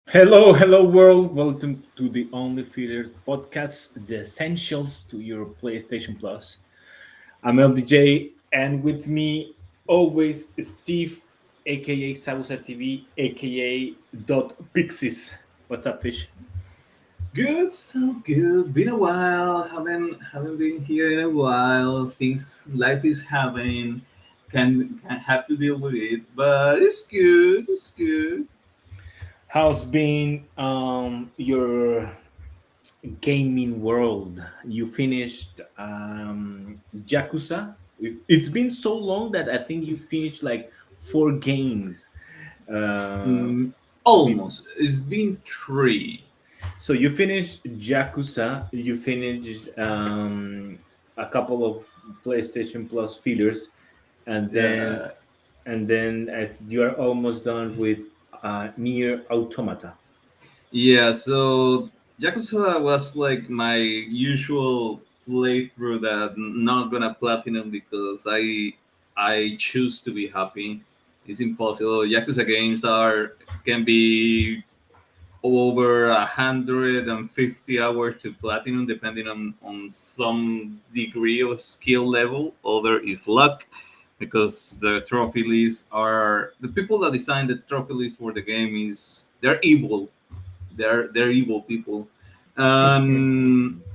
Hello, hello world. Welcome to the OnlyFillers Podcast, the essentials to your PlayStation Plus. I'm LDJ, and with me always Steve, aka Sabusa TV, aka Dot Pixies. What's up, fish? Good, so good. Been a while. Haven't been here in a while. Things life is happening. Can have to deal with it, but it's good. It's good. How's been your gaming world? You finished Yakuza. It's been so long that I think you finished like 4 games. Uh, Mm, be- Almost. It's been three. so you finished Yakuza. You finished a couple of PlayStation Plus fillers, and then Yeah, you are almost done with Near Automata. yeah. So Yakuza was like my usual playthrough that I'm not gonna platinum because I choose to be happy. It's impossible. Yakuza games are can be over 150 hours to platinum, depending on some degree of skill level. Other is luck, because the trophy lists are the people that design the trophy list for the game is they're evil. They're evil people.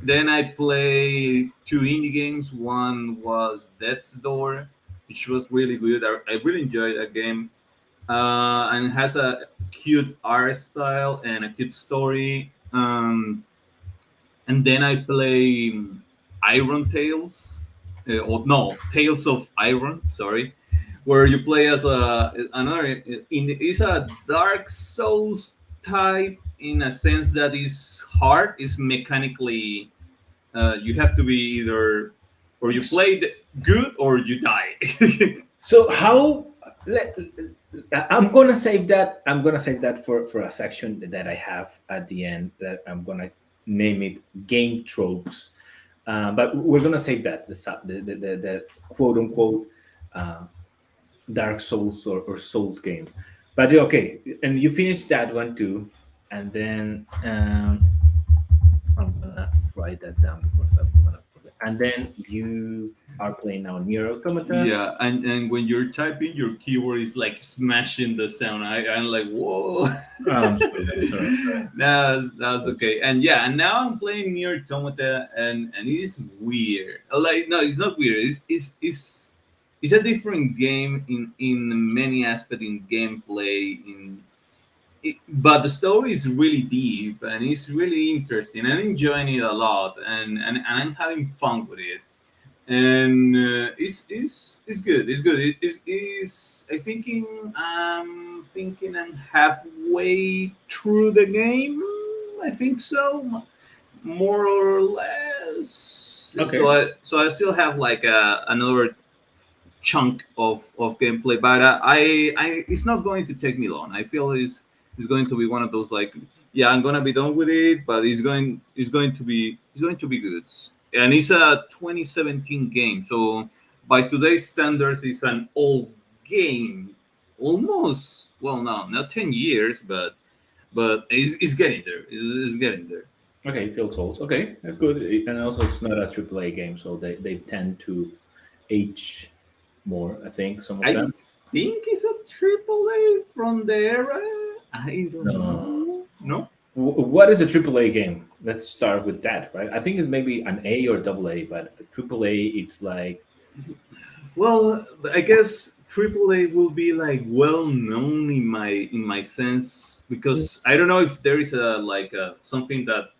Then I play two indie games. One was Death's Door, which was really good. I really enjoyed that game, and has a cute art style and a cute story. And then I play Iron Tales, or no, Tales of Iron. Sorry, where you play as it's a Dark Souls type, in a sense that is hard, is mechanically. You have to be either, or you play good or you die. So how? I'm gonna save that. I'm gonna save that for a section that I have at the end. That I'm gonna name it game tropes. But we're gonna save that the quote unquote uh, Dark Souls or Souls game. But okay, and you finished that one too, and then I'm gonna write that down because I'm gonna forget. And then you are playing now Nier Automata. Yeah, and when you're typing, your keyboard is like smashing the sound. I'm like, whoa. I'm sorry. I'm sorry. I'm sorry. That's okay. And yeah, and now I'm playing Near Automata, and it is weird. Like, no, it's not weird. It's a different game in many aspects, in gameplay, but the story is really deep and it's really interesting. I'm enjoying it a lot, and I'm having fun with it. And it's good. It's good. It's I thinking I'm halfway through the game. I think so, more or less. Okay. So I still have like another chunk of gameplay, but I it's not going to take me long. I feel it's going to be one of those, like, yeah, I'm gonna be done with it, but it's going to be good. And it's a 2017 game, so by today's standards, it's an old game, almost. Well, no, not 10 years, but it's getting there. It's getting there. Okay. Field Souls. Okay, that's good. And also, it's not a AAA game, so they tend to age more. I think some of I them. think it's a triple A from the era. I don't No. know. No. What is a AAA game? Let's start with that, right? I think it's maybe an A or double A, but a AAA, it's like Well, I guess triple A will be like well known in my sense, because I don't know if there is a like something that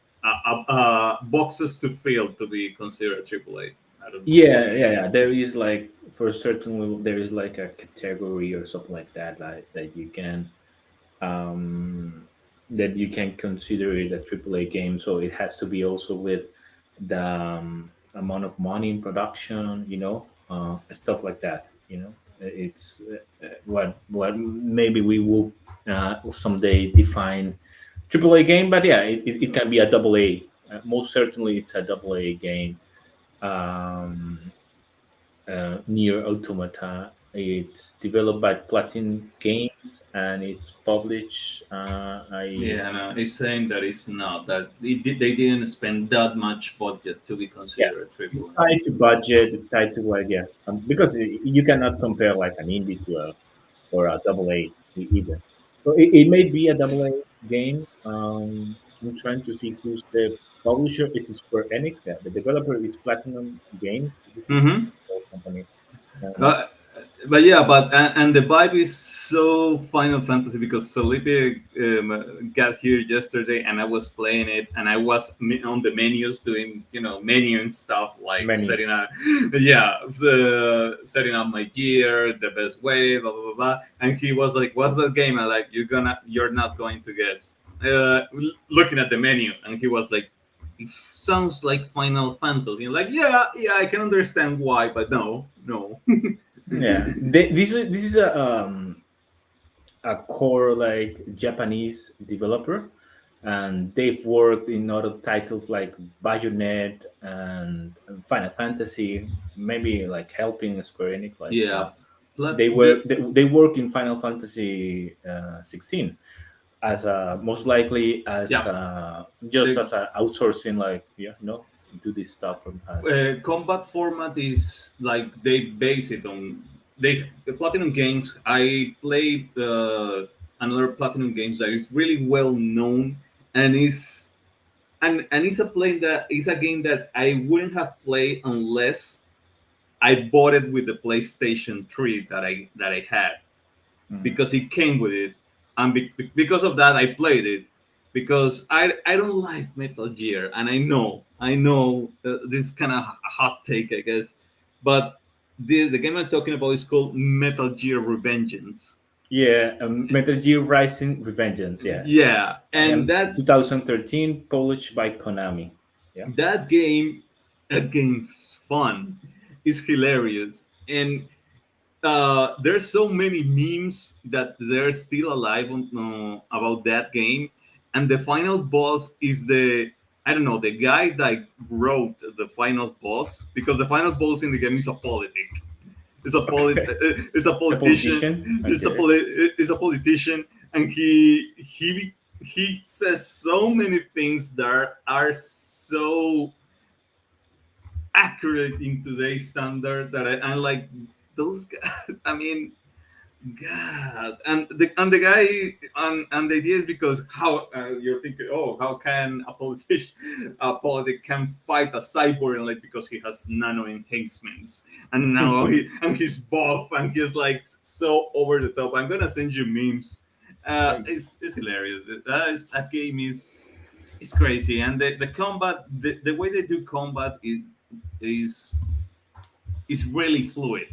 boxes to fill to be considered triple A. I don't know. yeah. There is like for certain there is like a category or something like that, like um, that you can consider it a AAA game. So it has to be also with the amount of money in production, stuff like that. It's what maybe we will someday define AAA game, but yeah, it can be a double A. Most certainly, it's a double A game. Um, Near Automata. It's developed by Platinum Games and it's published. I Yeah, no, he's saying that it's not that they didn't spend that much budget to be Yeah, considered a it's triple A. tied to budget. It's tied to what, yeah, because you cannot compare like an indie to a or a double A either. So it may be a double A game. I'm trying to see who's the publisher. It's Square Enix. Yeah, the developer is Platinum Games. This is Mm-hmm. a company. Uh, Uh, but yeah, and the vibe is so Final Fantasy because Felipe got here yesterday and I was playing it and I was on the menus doing menu and stuff like many. setting up, yeah, setting up my gear the best way, blah blah blah, blah. And he was like, "What's that game?" I'm like, You're not going to guess." Looking at the menu, and he was like, "It sounds like Final Fantasy." And like, yeah, I can understand why, but no, no. Yeah, this is a core like Japanese developer, and they've worked in other titles like Bayonet and Final Fantasy, maybe like helping Square Enix. Like Yeah, they were they work in Final Fantasy 16 as a most likely as yeah. just The as a outsourcing, like do this stuff from us. combat format is like they base it on the Platinum Games. I played another Platinum Games that is really well known and is and it's a play that is a game that I wouldn't have played unless I bought it with the PlayStation 3 that I had Mm. because it came with it, and because of that I played it because I don't like Metal Gear, and I know this kind of hot take I guess, but the game I'm talking about is called Metal Gear Revengeance. Yeah, Metal Gear Rising: Revengeance. Yeah, Yeah, I and am 2013, published by Konami. Yeah. that game that game's fun, it's hilarious, and there's so many memes that they're still alive about that game, and the final boss is the I don't know the guy that wrote the final boss because the final boss in the game is a politic. Okay. It's a It's a politician. politician. Okay. It's a politician, and he says so many things that are so accurate in today's standard that I'm like those guys. I mean, God, and the guy and the idea is because how you're thinking, oh, how can a politician, a politic can fight a cyborg and like because he has nano enhancements and now he's buff and he's like so over the top. I'm gonna send you memes. It's hilarious. That game is crazy and the combat the way they do combat is is really fluid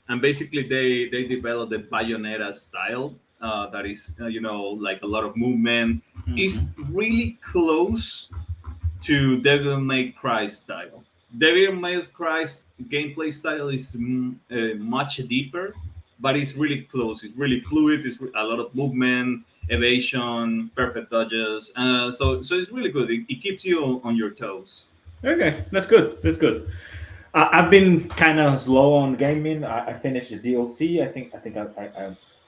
and basically they developed the Bayonetta style that is like a lot of movement. Is Mhm. really close to Devil May Cry style. Devil May Cry gameplay style is much deeper, but it's really close. It's really fluid. It's a lot of movement, evasion, perfect dodges. So it's really good. It keeps you on your toes. Okay, that's good. That's good. I've been kind of slow on gaming. I finished the DLC. I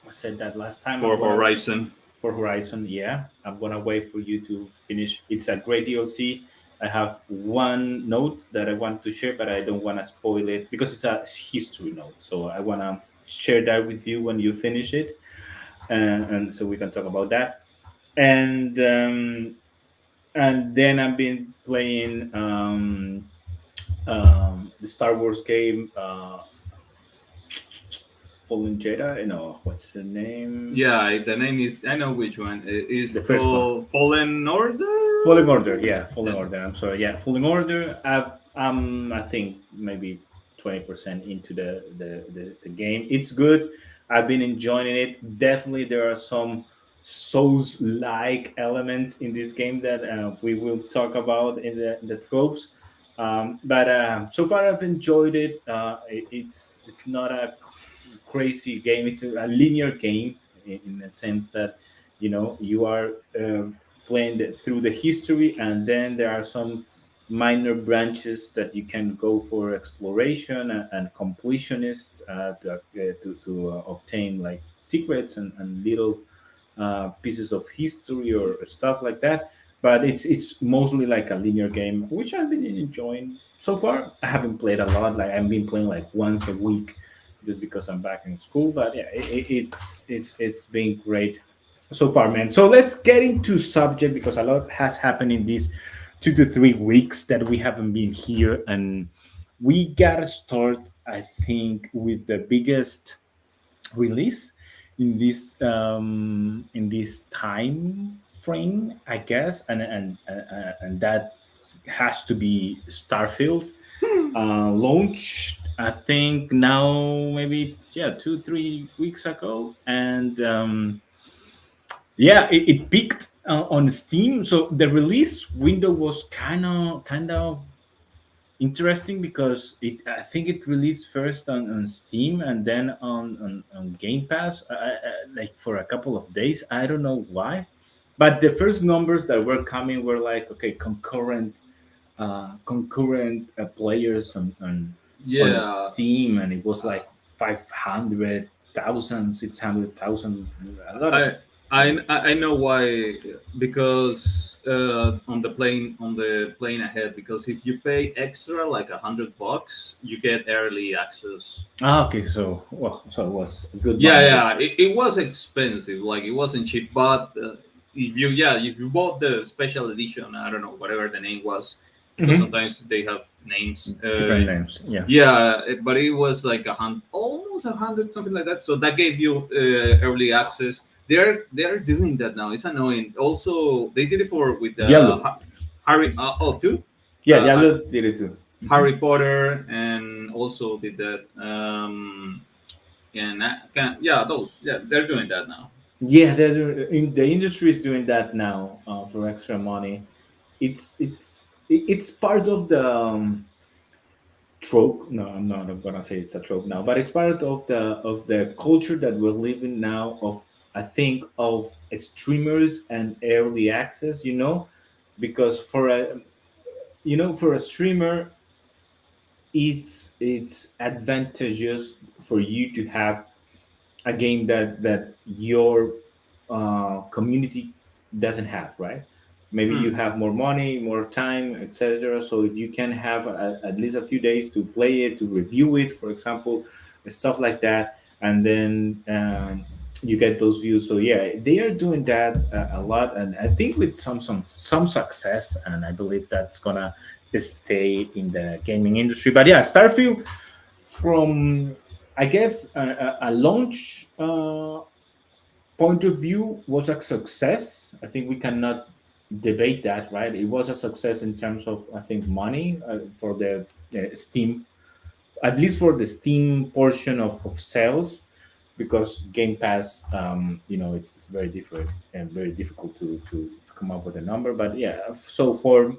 said that last time. I'm For gonna Horizon. for Horizon. Yeah, I'm gonna wait for you to finish. It's a great DLC. I have one note that I want to share, but I don't want to spoil it because it's a history note. So I want to share that with you when you finish it, and so we can talk about that. And then I've been playing the Star Wars game, Fallen Jedi. You know what's the name? Yeah, the name is I know which one. It is The first one. called Fallen Falling Order. Order, yeah, Falling Yeah. Order. I'm sorry, yeah, Falling Order. I think maybe 20% into the game. It's good. I've been enjoying it. Definitely, there are some Souls-like elements in this game that we will talk about in the tropes. But so far, I've enjoyed it. It's not a crazy game. It's a linear game in the sense that you are playing through the history, and then there are some minor branches that you can go for exploration and completionists to obtain like secrets and little pieces of history or stuff like that. But it's mostly like a linear game, which I've been enjoying so far. I haven't played a lot. Like I've been playing like once a week, just because I'm back in school. But yeah, it's been great so far, man. So let's get into subject because a lot has happened in these 2 to 3 weeks that we haven't been here, and we gotta start, I think, with the biggest release in this time frame, I guess, and that has to be Starfield. Launched, I think now maybe, yeah, 2 3 weeks ago, and yeah, it peaked on Steam. So the release window was kind of interesting because it I think it released first on Steam and then on Game Pass, like for a couple of days. I don't know why, but the first numbers that were coming were like, okay, concurrent players on Yeah, Steam, and it was uh, like 500,000, 600,000, a lot of I numbers. I know why, because on the plane ahead, because if you pay extra like $100, you get early access. Ah, okay, so well, so it was a good Yeah, bundle. yeah, it was expensive, like it wasn't cheap, but if you bought the special edition, I don't know whatever the name was, because Hmm. sometimes they have names. Different names, yeah. Yeah, but it was like almost 100, something like that. So that gave you early access. They're doing that now. It's annoying. Also, they did it for with Diablo. Harry. Two, Yeah, uh, Diablo did it too. Hmm. Harry Potter, and also did that. And yeah, those. Yeah, they're doing that now. Yeah, in the industry is doing that now for extra money. It's part of the trope. No, I'm not. I'm gonna say it's a trope now, but it's part of the culture that we're living now. Of, I think, of streamers and early access. Because for a streamer, it's advantageous for you to have a game that your community doesn't have, right? Maybe you Hmm. have more money, more time, etc. So if you can have at least a few days to play it, to review it, for example, stuff like that, and then you get those views. So yeah, they are doing that a lot, and I think with some success, and I believe that's gonna stay in the gaming industry. But yeah, Starfield, from, I guess, a launch point of view, was a success. I think we cannot debate that, right? It was a success in terms of, I think, money for the Steam, at least for the Steam portion of sales, because Game Pass, it's very different and very difficult to come up with a number. But yeah, so for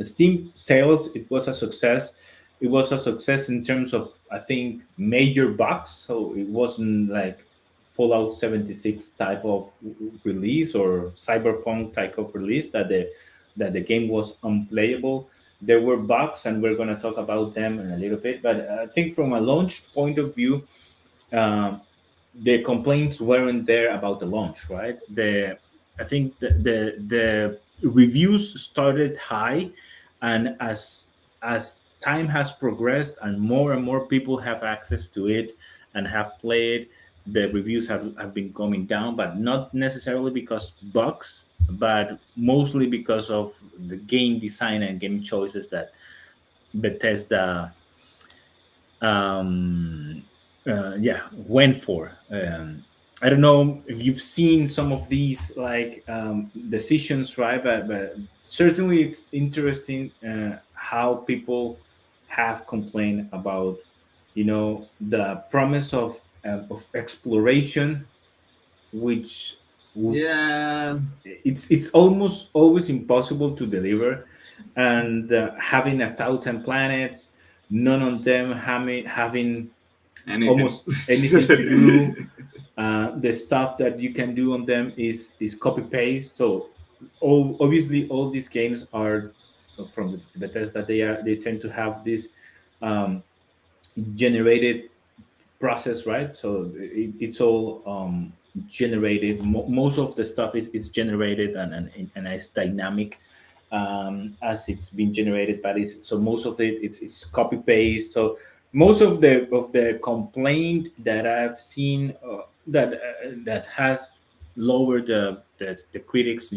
Steam sales, it was a success. It was a success in terms of, I think, major bugs. So it wasn't like Fallout 76 type of release or Cyberpunk type of release that the game was unplayable. There were bugs, and we're going to talk about them in a little bit. But I think from a launch point of view, um, the complaints weren't there about the launch, right? I think the reviews started high, and as time has progressed and more people have access to it and have played, the reviews have been coming down, but not necessarily because bugs, but mostly because of the game design and game choices that Bethesda um, went for. I don't know if you've seen some of these like decisions, right? But certainly it's interesting how people have complained about, the promise of exploration, which w- Yeah, it's almost always impossible to deliver, and having 1,000 planets, none of them having anything. almost anything to do. The stuff that you can do on them is copy paste. So obviously all these games are from the Bethesda, they tend to have this um, generated process, right? So it's all generated. Most of the stuff is generated, and it's dynamic as it's been generated. But it's so most of it's copy paste. So most of the complaint that I've seen that has lowered the critics,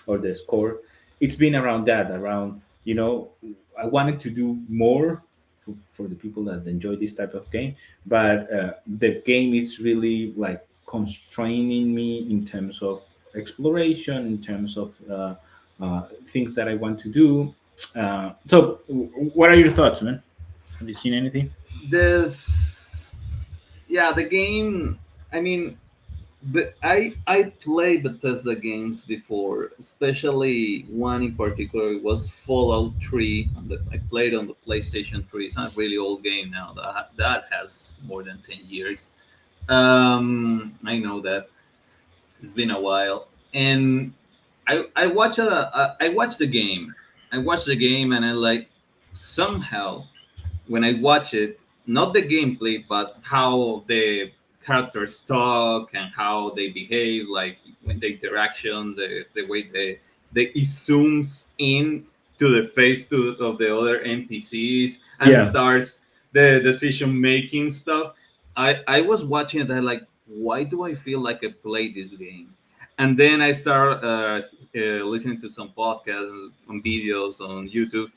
or the score, it's been around that, around, I wanted to do more for the people that enjoy this type of game, but the game is really like constraining me in terms of exploration, in terms of things that I want to do. What are your thoughts, man? Have you seen anything? This, yeah, the game. I mean, but I played Bethesda games before, especially one in particular. It was Fallout 3. I played on the PlayStation 3. It's not a really old game now. That has more than 10 years. I know that it's been a while, and I watched the game. I watched the game, and I like somehow when I watch it, not the gameplay, but how the characters talk and how they behave, like when the interaction, the way they it zooms in to the face of the other NPCs and Yeah, starts the decision making stuff. I was watching it. I like, why do I feel like I played this game? And then I start listening to some podcasts and videos on YouTube,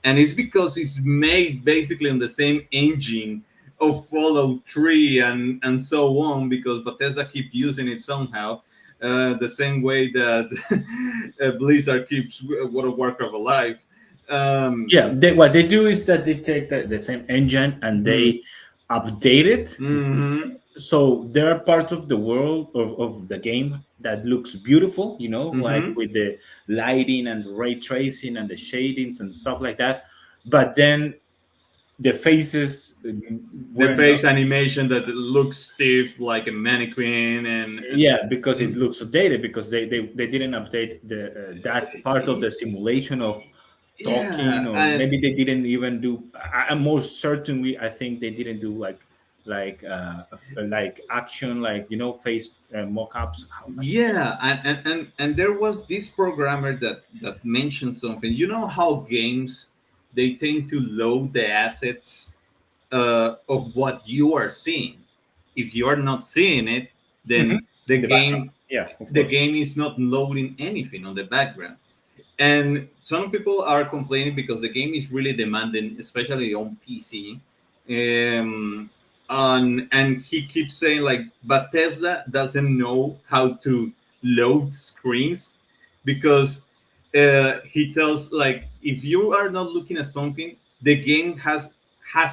and it's because it's made basically on the same engine of Fallout 3 and so on, because Bethesda keep using it somehow, the same way that Blizzard keeps World of Warcraft alive. Um, yeah. What they do is that they take the same engine and mhm, they update it. mhm, So there are parts of the world of the game that looks beautiful, like mhm. with the lighting and ray tracing and the shadings and stuff like that. But then the faces The were not. face animation that looks stiff like a mannequin, and Yeah, because it looks outdated, because they didn't update the that part of the simulation of talking, yeah, or and maybe they didn't even do. I'm most certainly, I think they didn't do like action, like, face mock-ups. How much? yeah, and there was this programmer that mentioned something. You know how games they tend to load the assets of what you are seeing. If you are not seeing it, Mhm. then In the background, yeah, of the course. game is not loading anything on the background. And some people are complaining because the game is really demanding, especially on PC. Um, and he keeps saying like Bethesda doesn't know how to load screens, because he tells like if you are not looking at something, the game has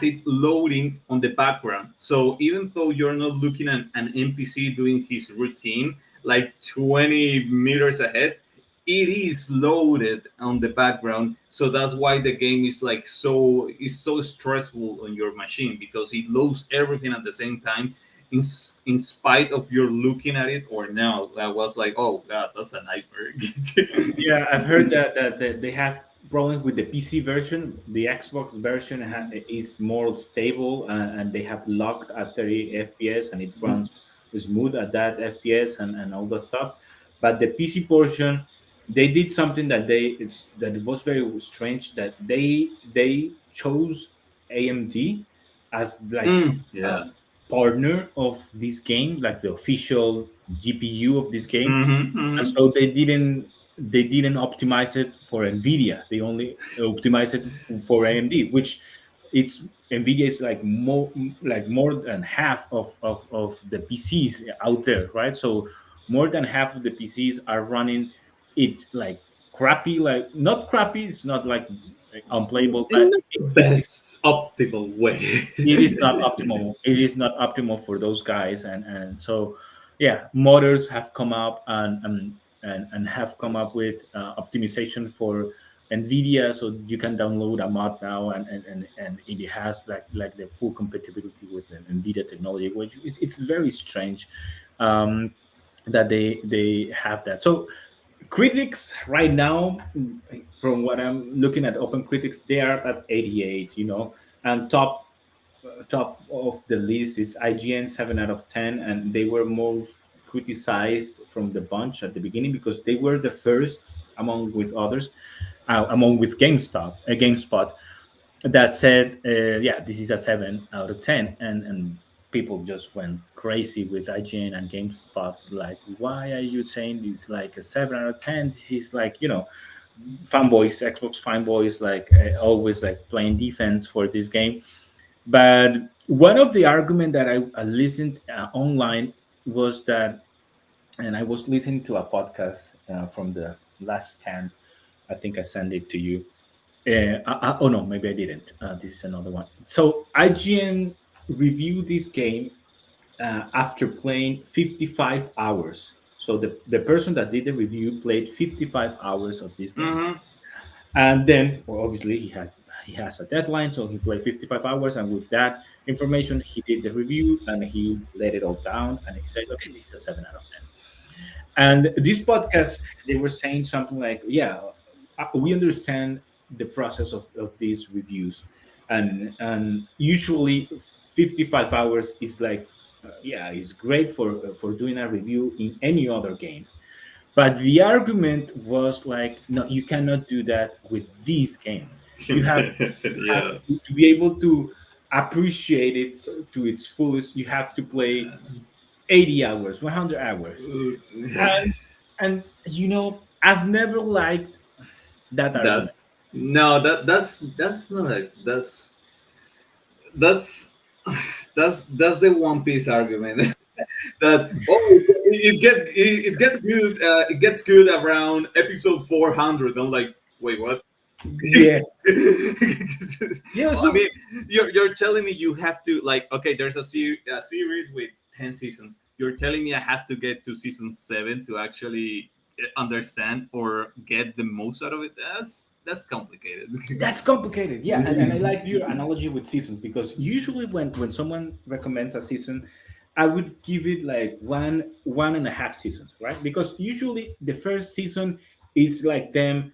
it loading on the background. So even though you're not looking at an NPC doing his routine like 20 meters ahead, it is loaded on the background. So that's why the game is like so stressful on your machine, because it loads everything at the same time, in spite of you're looking at it or now. I was like, oh god, that's a nightmare. Yeah, I've heard that they have problems with the PC version. The Xbox version is more stable, and they have locked at 30 FPS, and it runs smooth at that FPS, and all that stuff. But the PC portion, they did something that it was very strange, that they chose AMD as like a Yeah. partner of this game, like the official GPU of this game, and Mm-hmm. so they didn't optimize it for Nvidia. They only optimize it for AMD, which it's Nvidia is like more than half of the PCs out there, right? So more than half of the PCs are running it like crappy, like not crappy. It's not like unplayable, In but the best optimal way. it is not optimal. It is not optimal for those guys, and so yeah, modders have come up and have come up with optimization for NVIDIA, so you can download a mod now, and it has like the full compatibility with an NVIDIA technology, which it's very strange, um, that they have that. So Critics right now, from what I'm looking at, open critics, they are at 88. And top of the list is IGN 7 out of 10, and they were most criticized from the bunch at the beginning because they were the first among with others, among with GameSpot that said, yeah, this is a 7 out of 10, and people just went crazy with IGN and GameSpot. Like, why are you saying this like a 7 out of 10? This is like, fanboys, Xbox fanboys, like always like playing defense for this game. But one of the argument that I listened online was that, and I was listening to a podcast from the last stand. I think I sent it to you. Oh no, maybe I didn't. This is another one. So IGN reviewed this game after playing 55 hours. So the person that did the review played 55 hours of this game, Mm-hmm. and then, well, obviously he has a deadline, so he played 55 hours, and with that information, he did the review and he laid it all down, and he said, okay, this is a 7 out of 10. And this podcast, they were saying something like, yeah, we understand the process of these reviews, and usually 55 hours is like, yeah, it's great for doing a review in any other game. But the argument was like, no, you cannot do that with this game. You have Yeah. to be able to appreciate it to its fullest. You have to play 80 hours, 100 hours. And I've never liked that That argument. no, that's not a, that's that's the One Piece argument. That it gets good, it gets good around episode 400. I'm like, wait, what? Yeah. Yeah. I So mean, you're telling me you have to, like, okay, there's a series with 10 seasons. You're telling me I have to get to season 7 to actually understand or get the most out of it? That's complicated. that's complicated. Yeah. And I like your analogy with seasons, because usually when someone recommends a season, I would give it like one and a half seasons, right? Because usually the first season is like them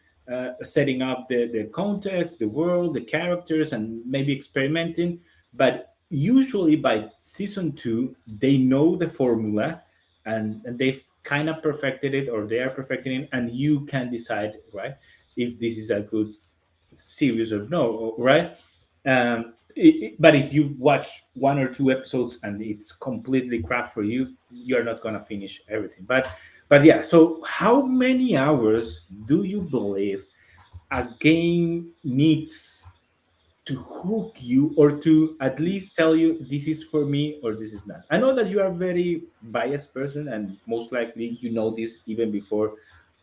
setting up the context, the world, the characters, and maybe experimenting. But usually by season 2, they know the formula, and they've kind of perfected it, or they are perfecting it, and you can decide, right, if this is a good series or no, right? But if you watch 1 or 2 episodes and it's completely crap for you, you're not gonna finish everything. But yeah. So how many hours do you believe a game needs to hook you, or to at least tell you this is for me or this is not? I know that you are a very biased person, and most likely you know this even before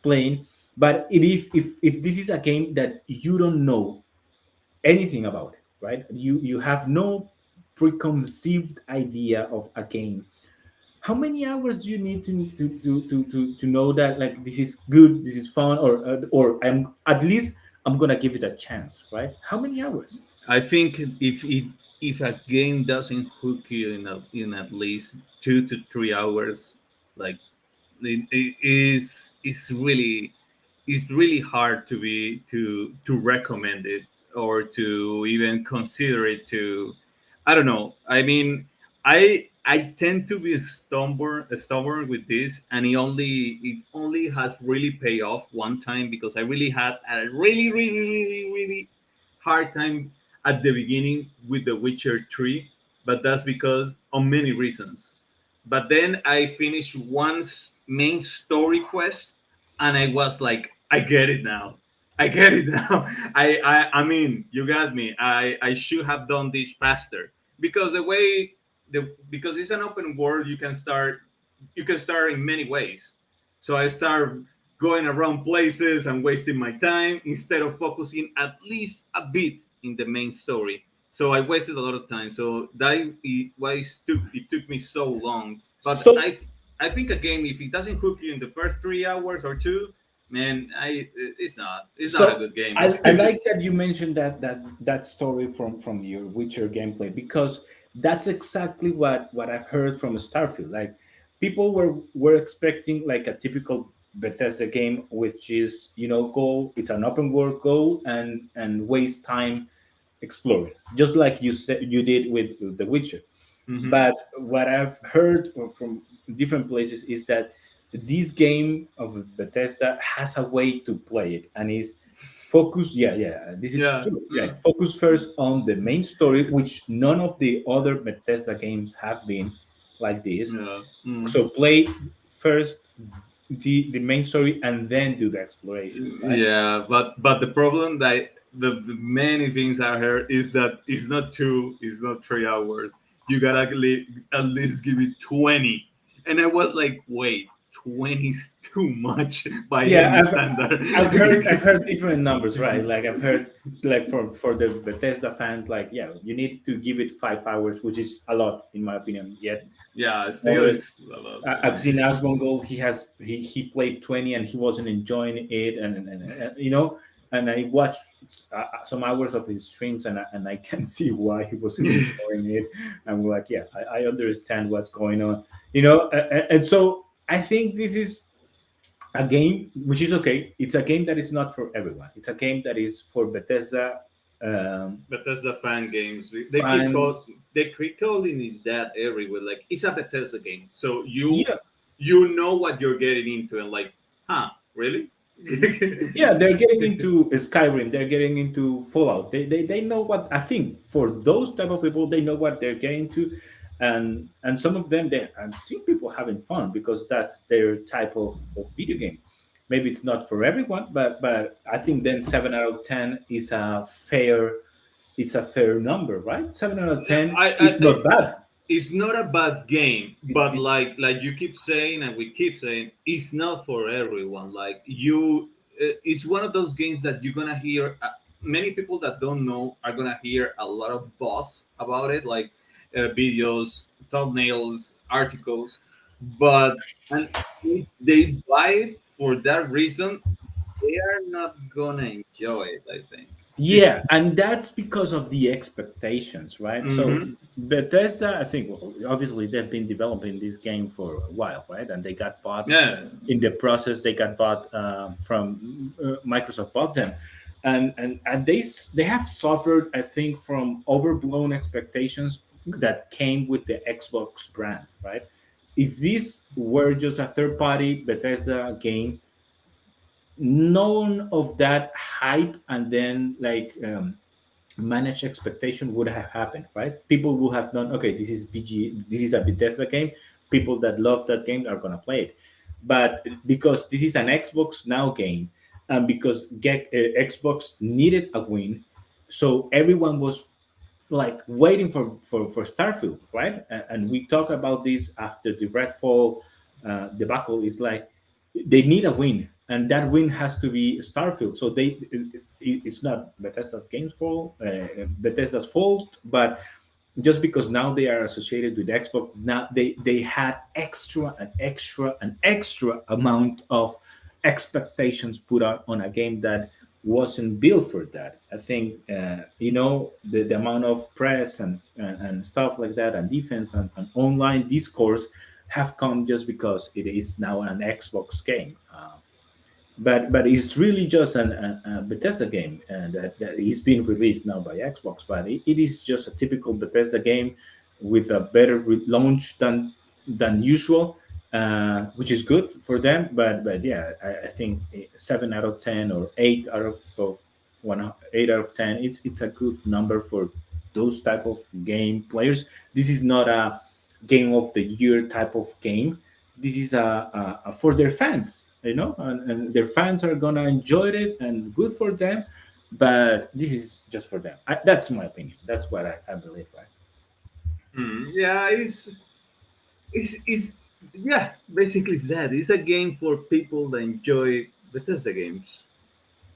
playing. But if this is a game that you don't know anything about it, right? You have no preconceived idea of a game. How many hours do you need to know that, like, this is good, this is fun, or I'm at least I'm gonna give it a chance, right? How many hours? I think if a game doesn't hook you in at least 2 to 3 hours, like, it is really, it's really hard to recommend it or to even consider it. To, I don't know. I mean, I tend to be stubborn with this, and it only has really paid off one time, because I really had a really hard time at the beginning with The Witcher 3, but that's because of many reasons. But then I finished one main story quest, and I was like, I get it now. I get it now. I mean, you got me. I should have done this faster, because because it's an open world, you can start in many ways. So I start going around places and wasting my time instead of focusing at least a bit in the main story. So I wasted a lot of time. So why it took me so long. But So I think a game, if it doesn't hook you in the first 3 hours or two, man, it's not a so good game. I like that you mentioned that story from your Witcher gameplay, because that's exactly what I've heard from Starfield. Like, people were expecting like a typical Bethesda game, which is go. It's an open world, go and waste time exploring, just like you said you did with The Witcher. Hmm. But what I've heard from different places is that this game of Bethesda has a way to play it, and is focused. Yeah, yeah, this is Yeah. true. Yeah, focus first on the main story, which none of the other Bethesda games have been like this. Yeah. Mm. So play first the main story and then do the exploration, right? Yeah, but the problem that the many things I heard is that it's not 2, it's not 3 hours. You gotta at least give it 20, and I was like, wait, 20 is too much by Yeah, any standard. I've heard different numbers, right? Like I've heard like for the Bethesda fans, like yeah, you need to give it 5 hours, which is a lot in my opinion. Yet Yeah, still others, is a lot. I've seen Asmongold. He played 20 and he wasn't enjoying it, and I watched some hours of his streams, and I can see why he wasn't enjoying it. I'm like, yeah, I understand what's going on, and so I think this is a game which is okay. It's a game that is not for everyone. It's a game that is for Bethesda Bethesda fan games. fan. They keep calling it that everywhere. Like it's a Bethesda game, so Yeah, you know what you're getting into, and like, huh, really? yeah, they're getting into Skyrim. They're getting into Fallout. They know what I think for those type of people. They know what they're getting to, and some of them I've seen people having fun because that's their type of video game. Maybe it's not for everyone, but I think then 7 out of 10 is a fair. It's a fair number, right? 7 out of 10 is I not bad. it's not a bad game, It, but it, like you keep saying and we keep saying, it's not for everyone. Like it's one of those games that you're gonna hear. Many people that don't know are gonna hear a lot of buzz about it, like videos, thumbnails, articles. But and if they buy it for that reason, they are not gonna enjoy it, I think. Yeah, and that's because of the expectations, right? So Mm-hmm. Bethesda, I think, well, obviously they've been developing this game for a while, right? And they got bought Yeah. in the process. They got bought from Microsoft bought them, and they have suffered, I think, from overblown expectations that came with the Xbox brand, right? If this were just a third party Bethesda game, none of that hype and then like managed expectation would have happened, right? People would have known, okay, this is a Bethesda game. People that love that game are gonna play it. But because this is an Xbox Now game, and because Xbox needed a win, so everyone was like waiting for Starfield, right? And we talk about this after the Redfall debacle. Is like they need a win, and that win has to be Starfield. So it's not Bethesda's fault, but just because now they are associated with Xbox, now they had an extra amount of expectations put on a game that wasn't built for that. I think the amount of press and stuff like that, and defense and online discourse have come just because it is now an Xbox game. But it's really just a Bethesda game, and that is being released now by Xbox. But it is just a typical Bethesda game with a better launch than usual, which is good for them. But yeah, I think 7 out of 10 or 8 out of 10. It's a good number for those type of game players. This is not a game of the year type of game. This is a for their fans, and their fans are gonna enjoy it and good for them. But this is just for them. That's my opinion. That's what I believe, right? Yeah, it's yeah, basically it's that. It's a game for people that enjoy Bethesda games.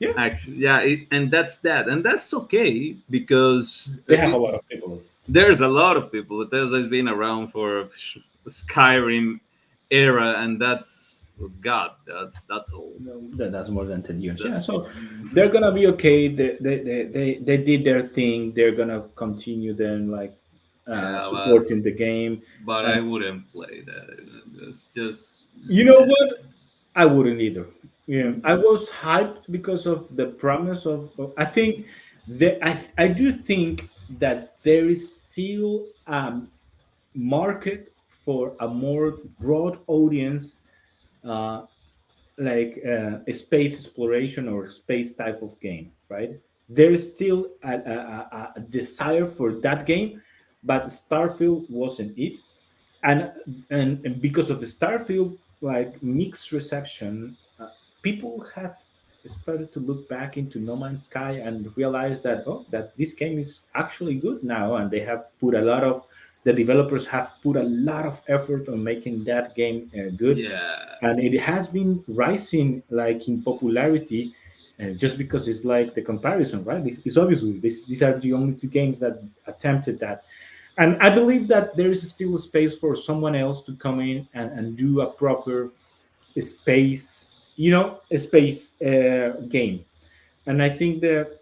Yeah, Actually, yeah, and that's that, and that's okay because they have a lot of people. there's a lot of people. Bethesda has been around for Skyrim era, and that's God, that's all. That's more than 10 years. Yeah, so they're gonna be okay. They did their thing. They're gonna continue then, like Yeah, supporting the game. but And I wouldn't play that. It's just you know what? I wouldn't either. Yeah, I was hyped because of the promise I think I do think that there is still market for a more broad audience, uh, like a space exploration or space type of game, right? There is still a desire for that game, but Starfield wasn't it. and and because of the Starfield like mixed reception, people have started to look back into No Man's Sky and realize that that this game is actually good now, and they have put a lot of the developers have put a lot of effort on making that game good, Yeah, and it has been rising like in popularity. Just because it's like the comparison, right? It's obviously these are the only two games that attempted that, and I believe that there is still a space for someone else to come in and do a proper space, a space game. And I think that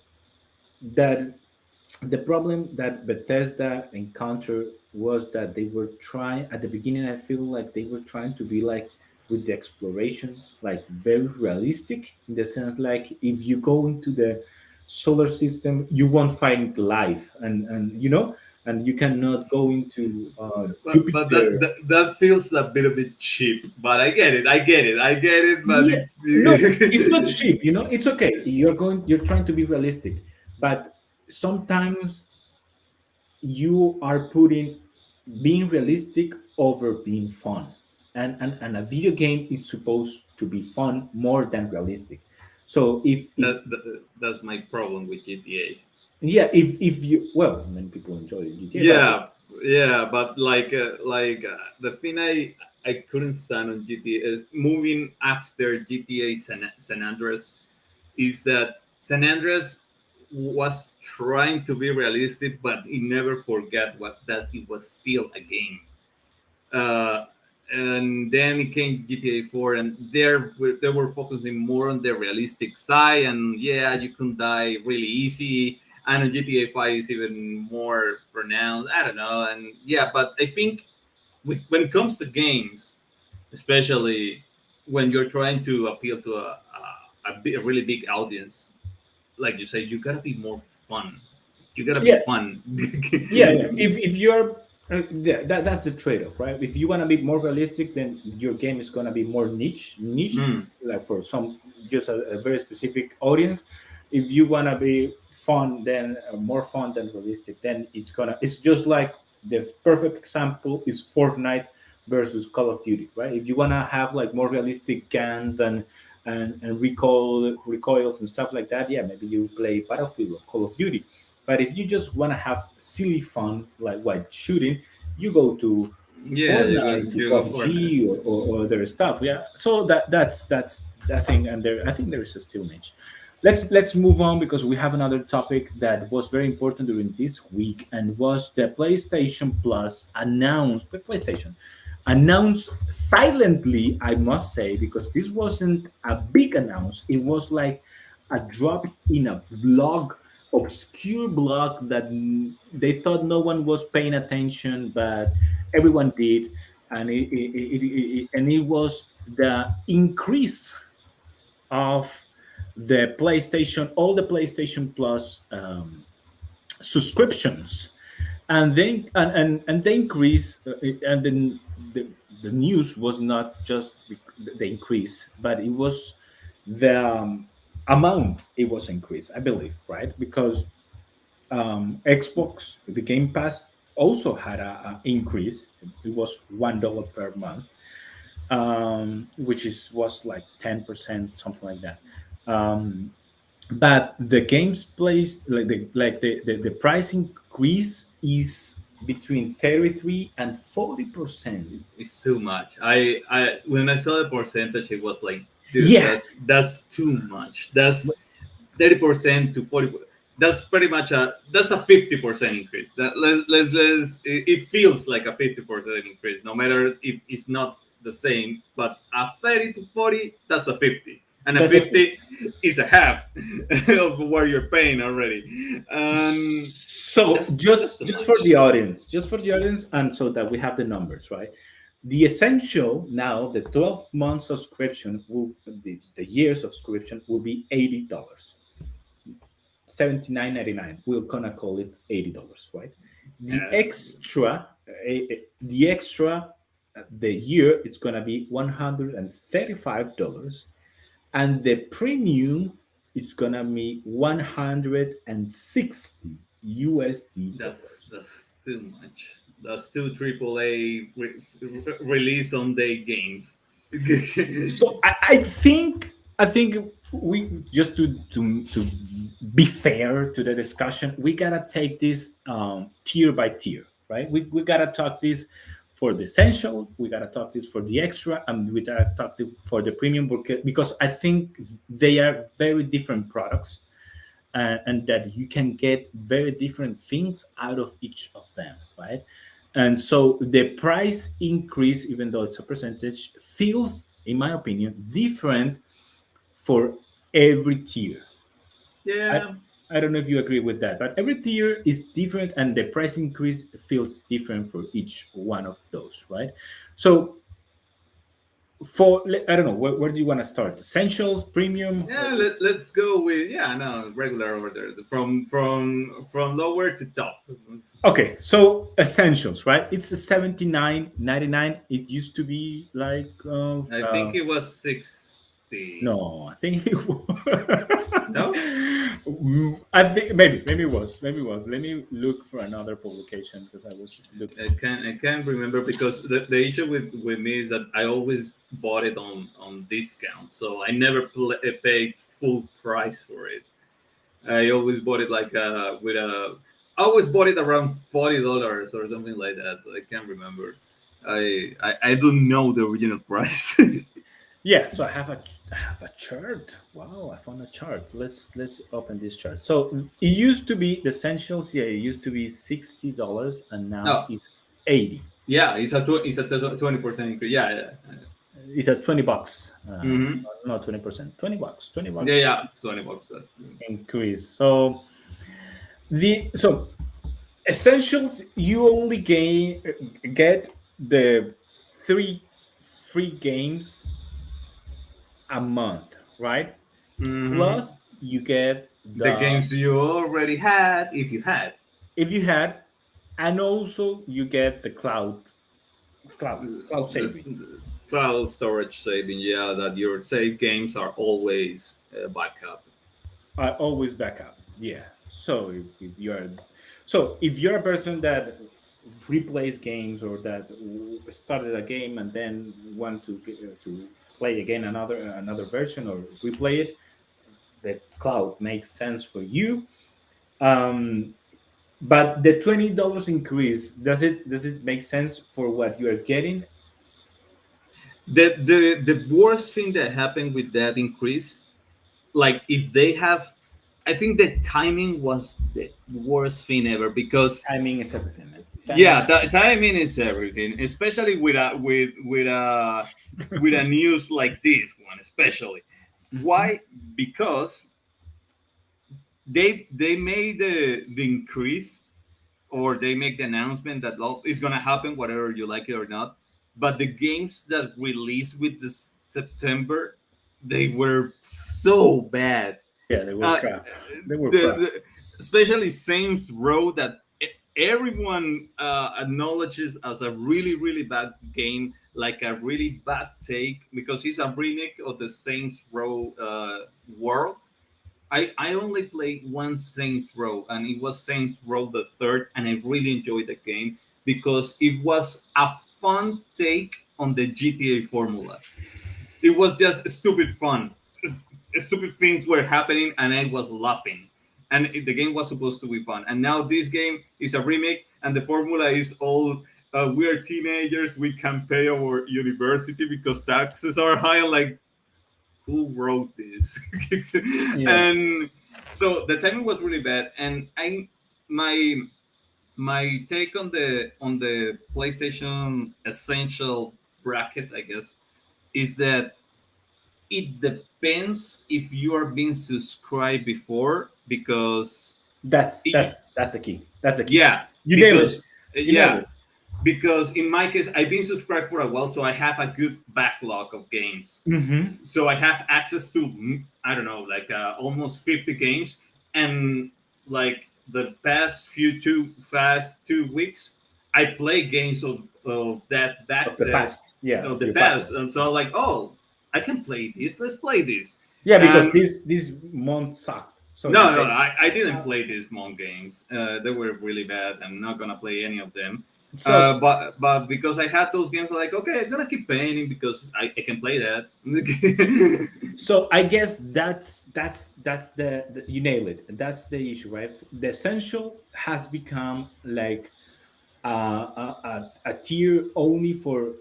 the problem that Bethesda encountered was that they were trying at the beginning. I feel like they were trying to be like with the exploration, like very realistic in the sense like if you go into the solar system, you won't find life, and you cannot go into but Jupiter. that feels a bit of it cheap. But I get it. I get it. I get it. But Yeah, no, it's not cheap. It's okay. You're trying to be realistic, but sometimes you are putting being realistic over being fun, and a video game is supposed to be fun more than realistic. So that's my problem with GTA. yeah, if you, well, many people enjoy GTA, but Yeah, yeah, but the thing I couldn't stand on GTA is moving after GTA San Andreas is that San Andreas was trying to be realistic, but it never forgot what that it was still a game. Uh, and then it came GTA 4, and they were focusing more on the realistic side. And yeah, you can die really easy. And on GTA 5 is even more pronounced. I don't know. And yeah, but I think when it comes to games, especially when you're trying to appeal to a really big audience, like you say, you gotta be more fun. You gotta be yeah, fun. yeah. If you're that's the trade-off, right? If you want to be more realistic, then your game is going to be more niche, Mm, like for some just a very specific audience. If you want to be fun, then more fun than realistic, then it's just like the perfect example is Fortnite versus Call of Duty, right? If you want to have like more realistic guns and recoils and stuff like that, yeah, maybe you play Battlefield or Call of Duty. But if you just want to have silly fun, like while shooting, you go to yeah, Fortnite, to you go for it. PUBG, or other stuff. Yeah. So that's that thing, and there I think there is a still niche. Let's move on because we have another topic that was very important during this week and was the PlayStation Plus announced. PlayStation announced silently, I must say, because this wasn't a big announce. It was like a drop in a blog, obscure blog that they thought no one was paying attention, but everyone did, and it was the increase of the PlayStation, all the PlayStation Plus subscriptions, and then and the increase, and then the news was not just the increase, but it was the amount it was increased, I believe, right? Because Xbox, the Game Pass, also had a increase. It was $1 per month, which was like 10%, something like that. Um, but the games place, like the price increase is between 33 and 40%. It's too much. I when I saw the percentage, it was like, dude, Yeah, that's too much. That's 30% to 40. That's pretty much that's a 50% increase. That it feels like a 50% increase, no matter if it's not the same. But a 30 to 40, that's a 50, and a that's a 50 is a half of what you're paying already. so That's just too just for much. the audience, and so that we have the numbers, right? The essential now, the 12-month subscription will the year subscription will be $80. 79.99. We're gonna call it $80, right? The Uh, extra, the extra, the year it's gonna be $135, and the premium it's gonna be 160 USD that's dollars. that's too much. That's two AAA release on day games. So I think we just to be fair to the discussion, we gotta take this tier by tier, right? We gotta talk this for the essential, we gotta talk this for the extra, and we gotta talk for the premium, because I think they are very different products, and that you can get very different things out of each of them, right? And so the price increase, even though it's a percentage, feels, in my opinion, different for every tier. I, Yeah, I don't know if you agree with that, but every tier is different, and the price increase feels different for each one of those, right? So I don't know, where do you want to start? Essentials, premium? yeah. Let's go with, yeah, no, regular order from lower to top. Okay, so essentials, right? It's a 79.99. It used to be like I think it was 60. no, I think it was. No, I think maybe it was. Let me look for another publication because I was looking. I can't remember, because the issue with me is that I always bought it on discount, so I never paid full price for it. I always bought it like with a. I always bought it around $40 or something like that, so I can't remember. I don't know the original price. Yeah, so I have a chart. Wow, I found a chart. Let's open this chart. So it used to be the essentials. Yeah, it used to be $60, and now Oh, it's 80. yeah, it's a 20% increase. Yeah, yeah. It's at $20. Mm-hmm. Not 20%. $20. $20 Yeah, yeah, $20. increase. So essentials, you only get the three free games a month, right? Mm-hmm. Plus you get The the, games you already had, if you had. if you had, and also you get the cloud This saving. cloud storage saving, yeah, that your save games are always backup. I always back up. Yeah. So if you're a person that replays games, or that started a game and then want to play again another version, or replay it, the cloud makes sense for you. Um, but the $20 increase, does it make sense for what you are getting? The worst thing that happened with that increase, like if they have, I think the timing was the worst thing ever, because Timing is everything, man. yeah, Timing. timing is everything, especially with a news like this one, especially. Mhm. Why? Because they made the increase, or they make the announcement that, oh, it's gonna happen whether you like it or not. But the games that released with the September, they were so bad. Yeah, they were Uh, crap. They were the, crap. the especially Saints Row, that everyone acknowledges as a really really bad game, like a really bad take, because it's a remake of the Saints Row world. I only played one Saints Row, and it was Saints Row the third, and I really enjoyed the game because it was a fun take on the GTA formula. It was just stupid fun. Stupid things were happening, and I was laughing. And the game was supposed to be fun. And now this game is a remake, and the formula is all, we're teenagers, we can pay our university because taxes are high. I'm like, who wrote this? Yeah. And so the timing was really bad. And my my take on the PlayStation Essential bracket, I guess, is that it depends if you are being subscribed before, because That's it, that's that's a key. That's a key. yeah, You nailed it. because You nailed yeah, it. because in my case, I've been subscribed for a while, so I have a good backlog of games. Mm-hmm. So I have access to, I don't know, like almost 50 games, and like the past fast 2 weeks, I play games of that back Of the past, yeah, of of the your past, backlog. and so I'm like, oh, I can play this. Let's play this. Yeah, because And this month sucked. So you no, no, say, I didn't play these Mon games. They were really bad. I'm not gonna play any of them. so But because I had those games, I'm like, okay, I'm gonna keep playing because I can play that. so I guess that's the you nail it. That's the issue, right? The essential has become like a tier only for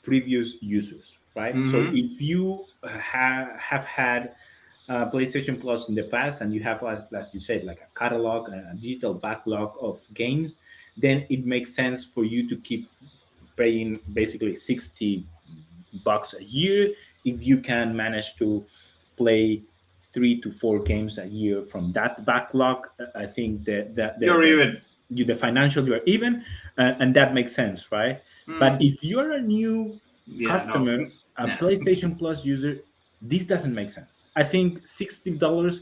previous users, right? So Hmm. if you have had PlayStation Plus in the past, and you have, as you said, like a catalog, a digital backlog of games, then it makes sense for you to keep paying basically $60 a year if you can manage to play 3 to 4 games a year from that backlog. I think that You're even. the financial you are even, and that makes sense, right? But Mm, if you're a new yeah, no, customer, a nah. PlayStation Plus user, this doesn't make sense. I think $60,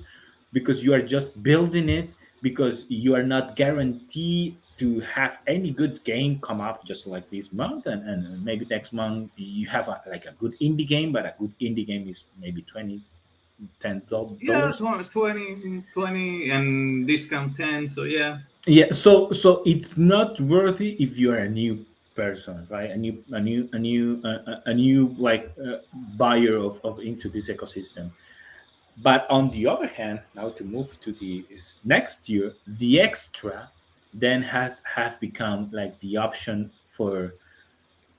because you are just building it, because you are not guaranteed to have any good game come up just like this month, and maybe next month you have like a good indie game, but a good indie game is maybe 20 10 Yeah, dollars 20, and discount 10. So yeah, Yeah, so it's not worthy if you are a new person, right? A new like buyer of into this ecosystem. But on the other hand, now to move to the next year, the extra then has have become like the option for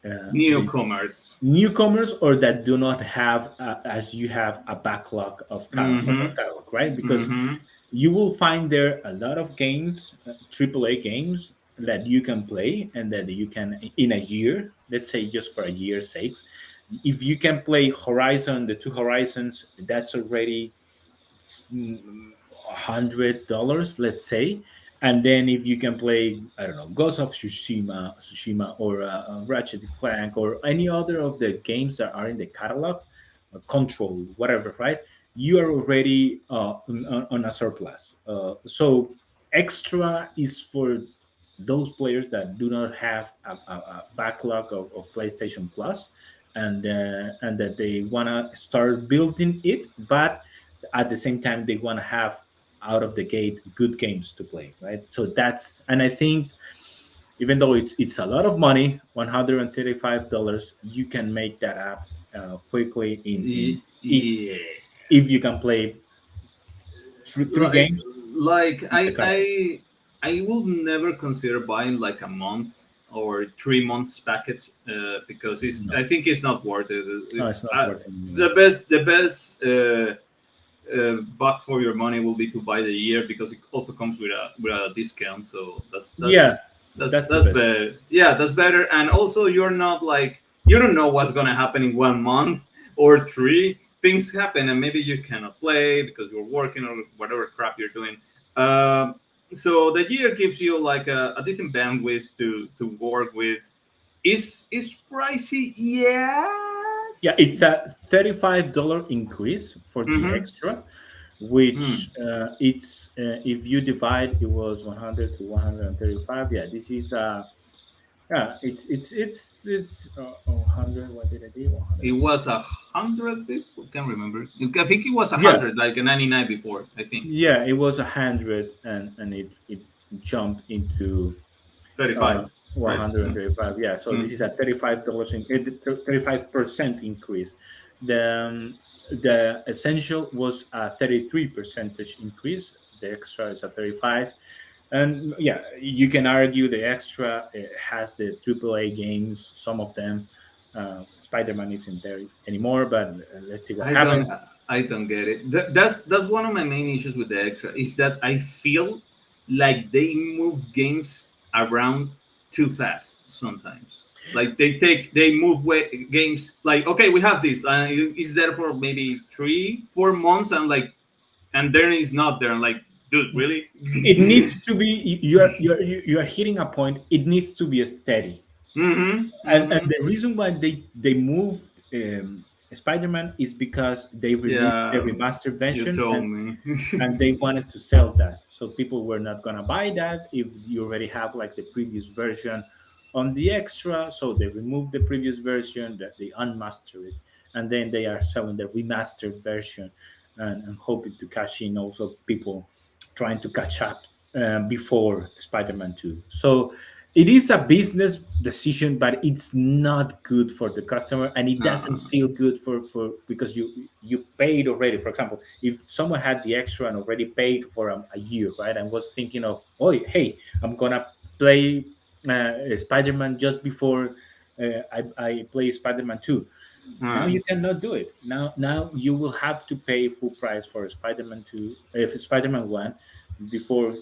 the newcomers. newcomers, or that do not have as you have a backlog of a Mm-hmm. catalog, right? Because Mm-hmm. you will find there a lot of games, AAA games that you can play, and that you can in a year, let's say just for a year's sakes, if you can play Horizon, the two Horizons, that's already $100, let's say. And then if you can play, I don't know, Ghost of Tsushima, or Ratchet and Clank, or any other of the games that are in the catalog, Control, whatever, right? You are already on a surplus. So extra is for those players that do not have a backlog of PlayStation Plus, and that they want to start building it, but at the same time they want to have out of the gate good games to play, right? So that's, and I think even though it's a lot of money, $135, you can make that up quickly in Yeah. if you can play three like games like in the catalog. I will never consider buying like a month or 3 months package because I No, think it's not worth it. no, it's not worth it The anymore. best buck for your money will be to buy the year because it also comes with a discount. So Yeah, that's the that's best. better. Yeah, that's better. And also, you're not like you don't know what's gonna happen in 1 month or three. Things happen, and maybe you cannot play because you're working or whatever crap you're doing. Um, so the year gives you like a decent bandwidth to work with. Is pricey? Yeah, Yes. it's a $35 increase for the Mm-hmm. extra, Hmm. which it's if you divide, it was 100 to 135. Yeah, this is yeah, it's 100. What did I do? It 100. was 100 before. Can't remember. I think it was a Yeah, 100, like a 99 before. I think yeah, it was 100, and it jumped into 35, right? 135. Yeah, so Mm. this is a $35 35% increase. The essential was a 33% increase. The extra is a 35. And yeah, you can argue the extra has the AAA games, some of them. Spider-Man isn't there anymore, but let's see what I don't. happens. I don't get it. That's one of my main issues with the extra is that I feel like they move games around too fast sometimes. Like they move games like okay we have this it's there for maybe 3 4 months and like and then it's not there. I'm like dude really. It needs to be, you are hitting a point. It needs to be steady. Mm-hmm. And Mm-hmm. the reason why they moved Spider-Man is because they released the Yeah, remastered you version, told me. and they wanted to sell that, so people were not going to buy that if you already have like the previous version on the extra. So they removed the previous version, that they unmastered it, and then they are selling the remastered version, and hoping to cash in also people trying to catch up before Spider-Man 2. So it is a business decision, but it's not good for the customer, and it doesn't No. feel good for because you paid already. For example, if someone had the extra and already paid for a year, right, and was thinking of, oh, hey, I'm gonna play Spider-Man just before I play Spider-Man 2. Now Uh, you cannot do it. Now you will have to pay full price for Spider-Man 2, if Spider-Man 1, before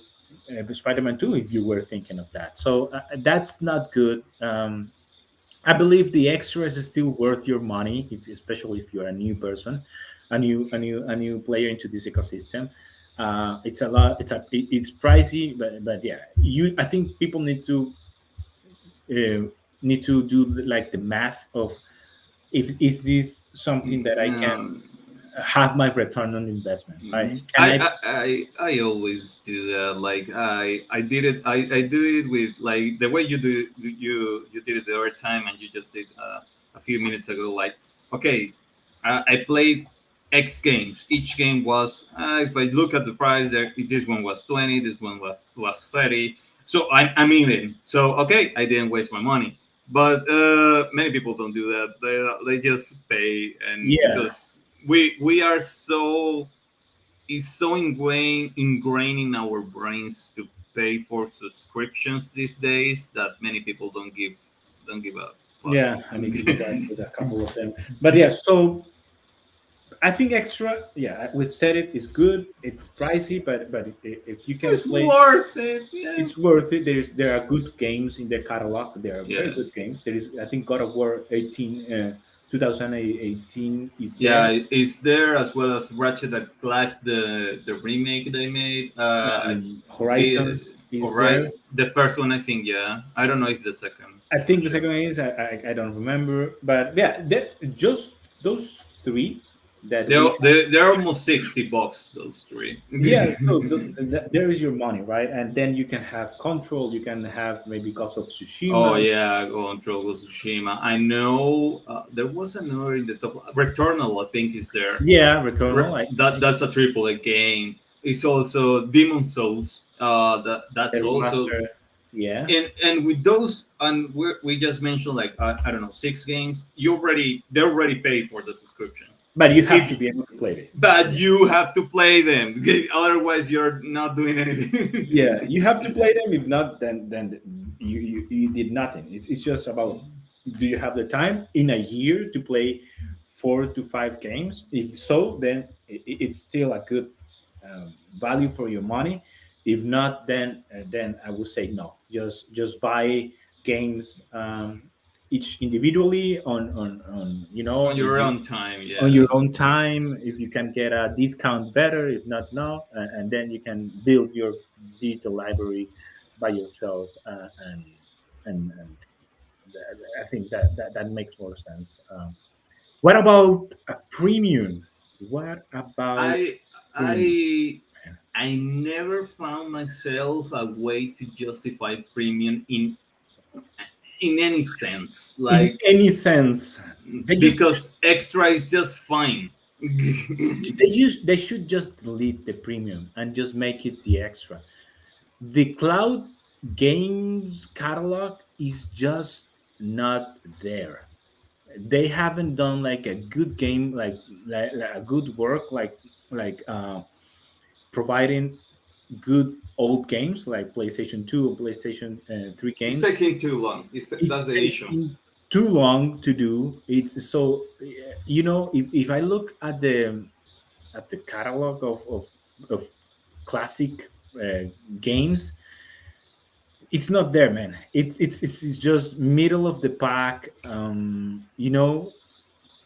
Spider-Man 2, if you were thinking of that. So that's not good. I believe the extras is still worth your money, especially if you're a new person, a new player into this ecosystem. It's a lot. It's pricey, but yeah, I think people uh, need to do like the math of, if is this something that I can um, have my return on investment, right? Mhm. Can I? I always do that. Like I did it. I do it with like the way you did it the other time, and you just did a few minutes ago. Like okay, I played X games. Each game was if I look at the price there, this one was 20, this one was 30. So I'm even. So okay, I didn't waste my money. But many people don't do that. They just pay, and Yeah, because we are so it's so ingrained in our brains to pay for subscriptions these days that many people don't give a fuck. yeah. I need to look at a couple of them, but yeah. So I think extra. Yeah, we've said it is good. It's pricey, but if you can It's play, worth it. Yeah. it's worth it. There are good games in the catalog. There are very Yeah. good games. There is, I think, God of War 2018 is there. Yeah, it's there as well as Ratchet and Clank, the remake they made. Horizon All is right, there. the first one I think. Yeah, I don't know if the second. I Not think the sure. second one is, I don't remember, but yeah, just those three that we have. They're almost $60. Those three. Yeah, so there is your money, right? And then you can have Control, you can have maybe Ghost of Oh Tsushima. yeah, go on Trogo Tsushima. I know there was another in the top. Returnal, I think, is there. Yeah, Returnal. That's a triple A game. It's also Demon Souls. The That's also remaster. Yeah, and with those and we just mentioned like I don't know 6 games. They already paid for the subscription. but you have If to be able to play it. but Yeah, you have to play them, otherwise you're not doing anything. yeah, you have to play them. If not, then you did nothing. It's just about, do you have the time in a year to play 4 to 5 games? If so, then it's still a good value for your money. If not, then I would say no. Just buy games, each individually, on On if your you, own time, on your yeah. own time. If you can get a discount, better. If not, no. And then you can build your digital library by yourself, and I think that makes more sense. What about a premium? What about I premium? I I never found myself a way to justify premium in any sense. In Like any sense, they just because extra is just fine. they should just delete the premium and just make it the extra. The cloud games catalog is just not there. They haven't done like a good game, like a good work, like providing good old games like PlayStation 2 or PlayStation 3 It's games. taking too long. It's That's the issue. taking too long to do. It's so, if I look at the catalog of classic games, it's not there, man. It's just middle of the pack.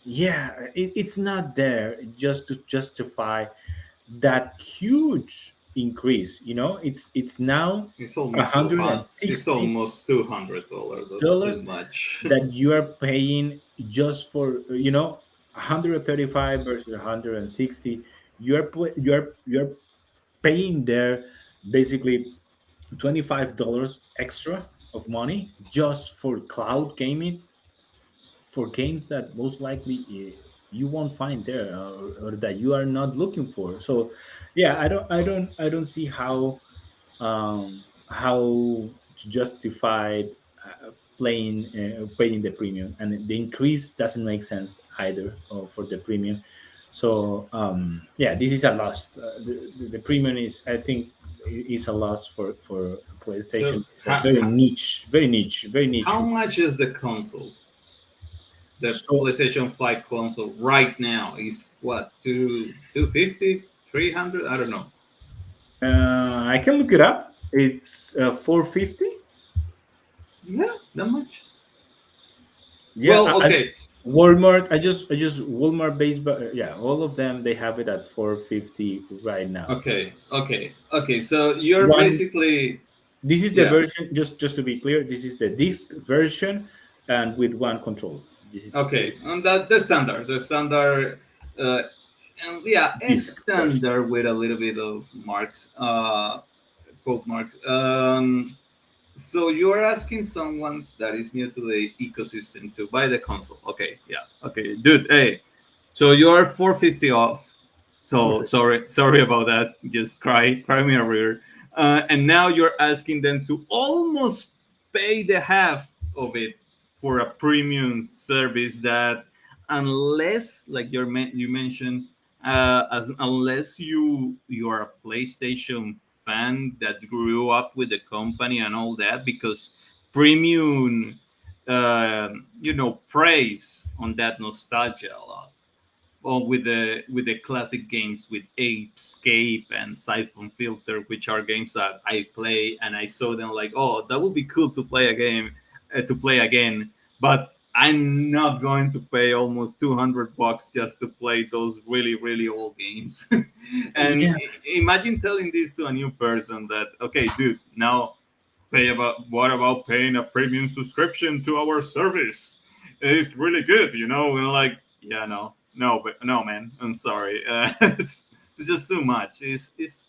Yeah, it's not there just to justify that huge. increase. You know, it's now It's a almost hundred and It's sixty almost $200. That's too dollars much. that you are paying just for, 135 versus 160. You're paying there basically $25 extra of money just for cloud gaming, for games that most likely you won't find there, or that you are not looking for. So yeah, I don't see how to justify paying the premium, and the increase doesn't make sense either, for the premium. So yeah, this is a loss. The premium is, I think, is a loss for So, PlayStation. It's a very niche, very niche, very niche. how much is the console? The So PlayStation 5 console right now is what, 250, 300? I don't know. I can look it up. It's 450. Yeah, that much. Yeah, Well, okay, Walmart. I just Walmart based, but yeah, all of them, they have it at 450 right now. okay. So you're One. basically, This is the yeah. version. Just to be clear, this is the disc version, and with one controller. This Okay, is and that the standard, uh, and yeah, a disc version. standard with a little bit of marks, quote marks. So you're asking someone that is new to the ecosystem to buy the console. Okay, yeah, okay, dude. Hey, so you're 450 off. So 450. sorry about that. Just cry me a river. And now you're asking them to almost pay the half of it for a premium service that, unless, like you mentioned, as unless you are a PlayStation fan that grew up with the company and all that, because premium, praise on that nostalgia a lot. Well, with the classic games with Apescape and Siphon Filter, which are games that I play, and I saw them like, oh, that would be cool to play a game, to play again. But I'm not going to pay almost $200 just to play those really really old games. And Yeah, imagine telling this to a new person that, okay, dude, now pay about what about paying a premium subscription to our service? It's really good, and like, yeah, no, but no, man, I'm sorry. It's just too much. It's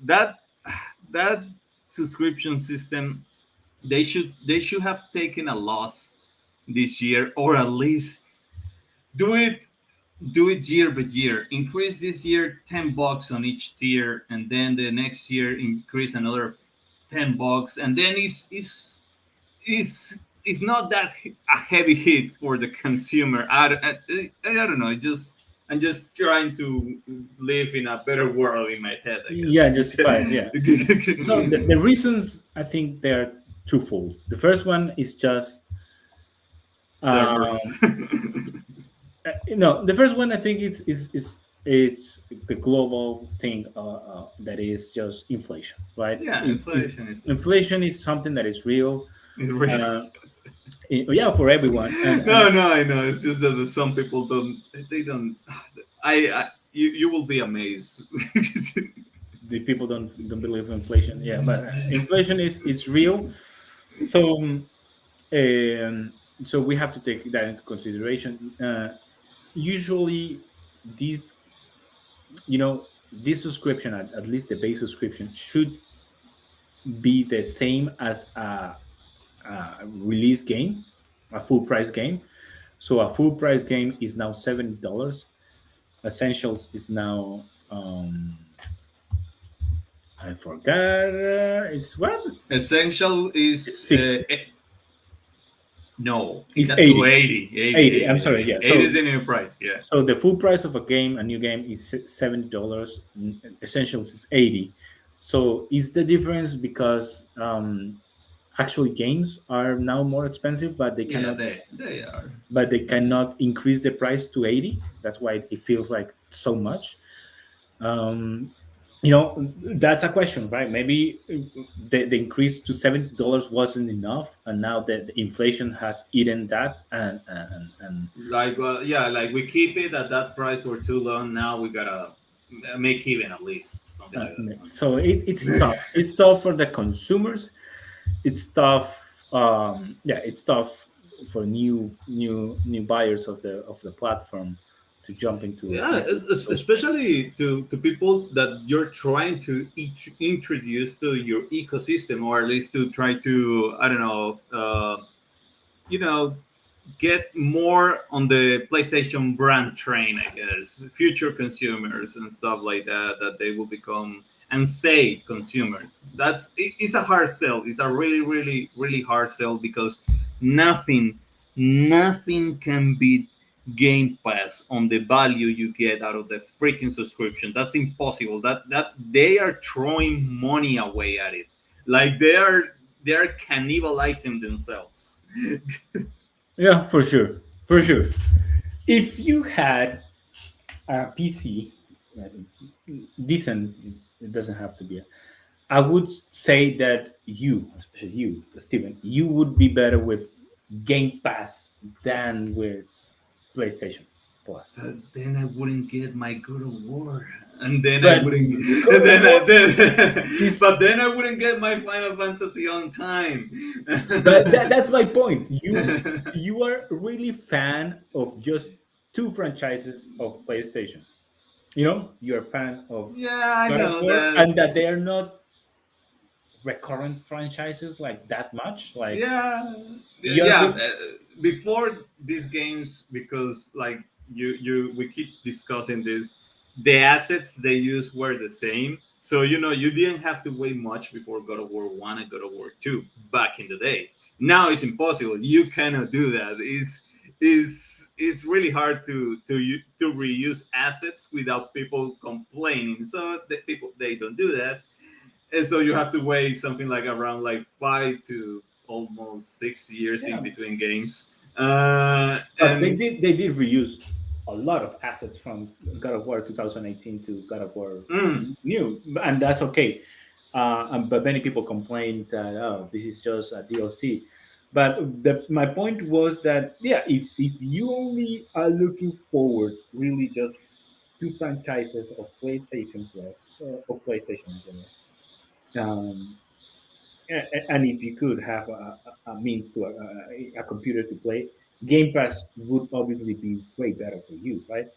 that that subscription system, they should have taken a loss this year, or at least do it do it year by year. Increase this year $10 on each tier, and then the next year increase another $10, and then it's not that a heavy hit for the consumer. I don't know. I'm just trying to live in a better world in my head, I guess. yeah, justified. Yeah. So the reasons, I think, they're twofold. The first one is just, Servers. no. The first one, I think, it's the global thing, that is just inflation, right? Yeah, inflation Inflation is something that is real. is real. Uh, yeah, for everyone, and No, I know. It's just that some people don't. They don't. You will be amazed. the people don't believe in inflation. Yeah, but inflation is real. So um, so we have to take that into consideration. Usually, these this subscription, at least the base subscription, should be the same as a release game, a full price game. So a full price game is now $70. Essentials is now, I forgot, it's what, Essential it's is 60. no, it's It's at 80. 280. 80, I'm sorry. Yeah, 80 so is the new price. Yeah. the full price of a new game is $70. Essentials is 80. So is the difference because actually games are now more expensive, but they Yeah, cannot they are. increase the price to 80. That's why it feels like so much. um that's a question, right? Maybe the increase to $70 wasn't enough, and now that the inflation has eaten that, and Like, yeah, like we keep it at that price for too long. Now we gotta. make even at least something like that. So it's tough. It's tough for the consumers. It's tough. Yeah, it's tough for new buyers of the platform to jump into it. Yeah, especially to people that you're trying to introduce to your ecosystem, or at least to try to, I don't know, you know, get more on the PlayStation brand train, I guess. Future consumers and stuff like that, that they will become and stay consumers. It's a hard sell. It's a really, really, really hard sell because nothing, nothing can beat Game Pass on the value you get out of the freaking subscription. That's impossible. That they are throwing money away at it. Like they are cannibalizing themselves. Yeah, for sure, for sure. If you had a PC, uh, decent, it doesn't have to be. I would say that you, especially you, Steven, you would be better with Game Pass than with PlayStation Plus. But then I wouldn't get my God of War, and then I But wouldn't, God and of then I War then, is, but then I wouldn't get my Final Fantasy on time. but that's my point. You are really fan of just two franchises of PlayStation. You're a fan of Yeah, I God of know War, that. and that they are not recurrent franchises like that much. Like Yeah, you're yeah. really, Before these games, because like we keep discussing this, the assets they used were the same. So you didn't have to wait much before God of War One and God of War Two back in the day. Now it's impossible. You cannot do that. Is really hard to reuse assets without people complaining. So the people they don't do that, and so you have to wait something like around like 5 to almost 6 years in yeah. between games. But they And did they did reuse a lot of assets from God of War 2018 to God of War mm, New, and that's okay. But many people complain that this is just a DLC. But my point was that yeah, if you only are looking forward really just two franchises of PlayStation Plus of PlayStation in general, and if you could have a means to a computer to play, Game Pass would obviously be way better for you, right?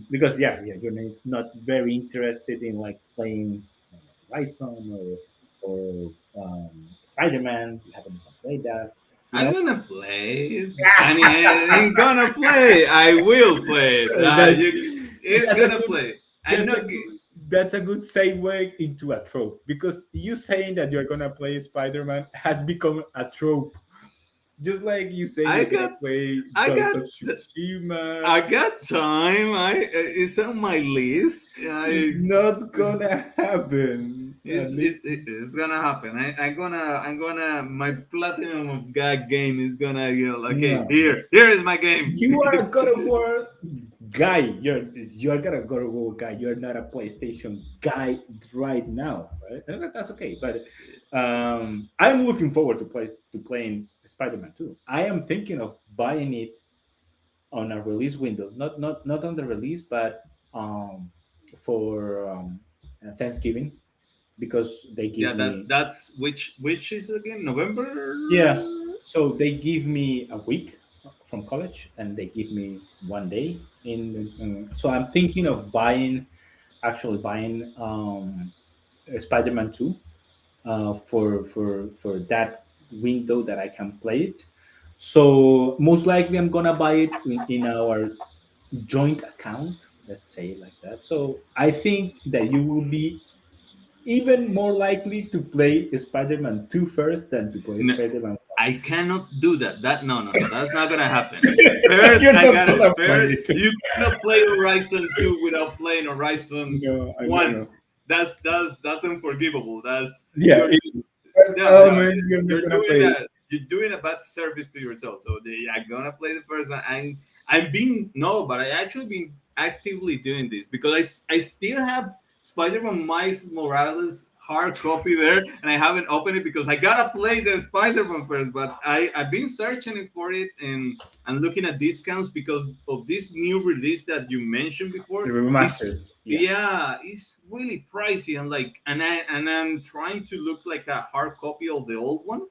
Because yeah, you're not very interested in like playing Horizon or Spider Man. You haven't even played that, you I'm know. gonna play it. I'm gonna play. I will play it. that's It's that's a gonna good play. I'm that's a not. good that's a good segue into a trope because you saying that you're gonna play Spider Man has become a trope. Just like you saying I you're gonna got. play I Ghost got. of Tsushima, I got time. It's on my list. it's I not gonna happen. At least, it's gonna happen. My platinum of God game is gonna okay, no. here is my game. You are a God of War guy. You're gonna God of War guy. You're not a PlayStation guy right now, right? And that's okay. But I'm looking forward to playing Spider-Man 2. I am thinking of buying it on a release window, not on the release, but for Thanksgiving because they Yeah, give me that's which is again November. yeah. So they give me a week from college, and they give me 1 day so I'm thinking of actually buying Spider-Man 2 for that window that I can play it. So most likely I'm gonna buy it in our joint account, let's say it like that. So I think that you will be even more likely to play Spider-Man 2 first than to play No, Spider-Man 1. I cannot do that. No, that's not gonna happen. First, You're I not gotta gonna play first. it. You cannot play Horizon 2 without playing Horizon No, I One. know. That's unforgivable. That's Yeah, you're it is. yeah, Oh no, man, you're not you're gonna doing play it. that. You're doing a bad service to yourself. So I'm gonna play the first one. I'm being no, but I actually been actively doing this because I still have Spider-Man Miles Morales hard copy there, and I haven't opened it because I gotta play the Spider-Man first. But I've been searching for it and looking at discounts because of this new release that you mentioned The before. Is remastered. Yeah. Yeah, it's really pricey, and I'm trying to look like a hard copy of the old one,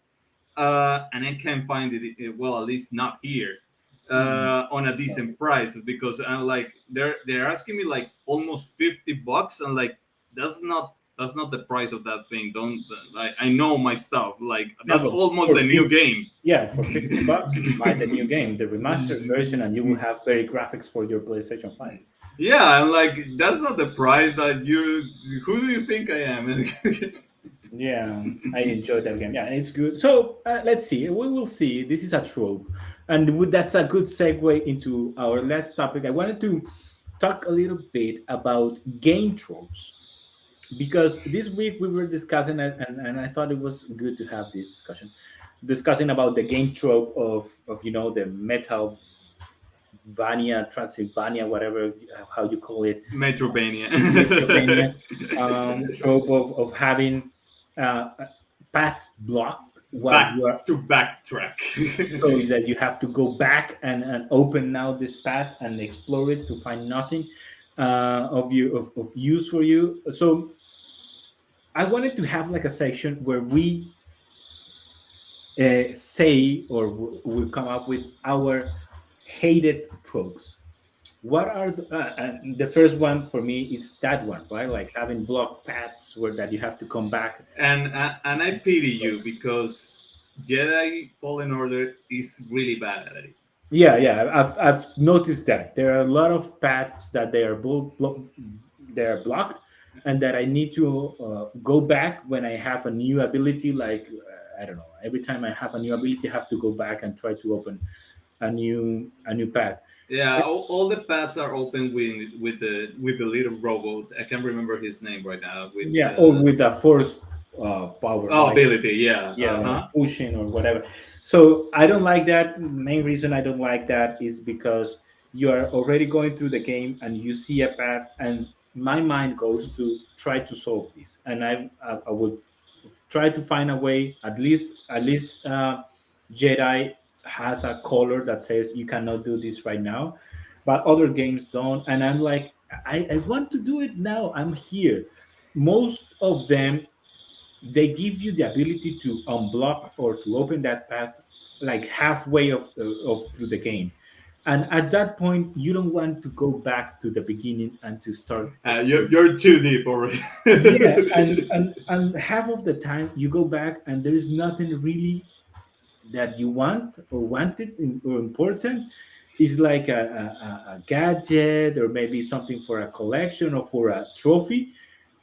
and I can't find it. Well, at least not here, Mm. on a Sorry. decent price, because I'm like they're asking me like almost $50, and like that's not the price of that thing. Don't like I know my stuff. Like Yeah, that's but almost for the new 50, game. yeah, for $50, buy the new game, the remastered version, and you will have better graphics for your PlayStation 5. Yeah, I'm like that's not the price that you. Who do you think I am? Yeah, I enjoyed that game. Yeah, it's good. So let's see. We will see. This is a trope, and that's a good segue into our last topic. I wanted to talk a little bit about game tropes because this week we were discussing it, and I thought it was good to have this discussion, discussing about the game trope of the Metalvania, Transylvania, whatever how you call it, Metrovania. Metroidvania trope of having uh, paths blocked while Back you are, to backtrack. so that you have to go back and open now this path and explore it to find nothing of use for you. So I wanted to have like a section where we say or we come up with our hated tropes. What are the first one for me? It's that one, right? Like having blocked paths where that you have to come back. And I pity you because Jedi Fallen Order is really bad at it. Yeah, yeah, I've noticed that there are a lot of paths that they are blocked, and that I need to go back when I have a new ability. Like I don't know, every time I have a new ability, I have to go back and try to open a new path. Yeah, all the paths are open with the little robot. I can't remember his name right now. With Yeah, or with a force power, oh, like ability, yeah, yeah, like huh. pushing or whatever. So I don't like that. Main reason I don't like that is because you are already going through the game and you see a path, and my mind goes to try to solve this, and I will try to find a way. At least Jedi has a color that says you cannot do this right now, but other games don't. And I'm like, I want to do it now. I'm here. Most of them, they give you the ability to unblock or to open that path like halfway of through the game, and at that point you don't want to go back to the beginning and to start You're, exploring. you're too deep already. Yeah, and half of the time you go back and there is nothing really that you want or wanted or important. Is like a gadget or maybe something for a collection or for a trophy,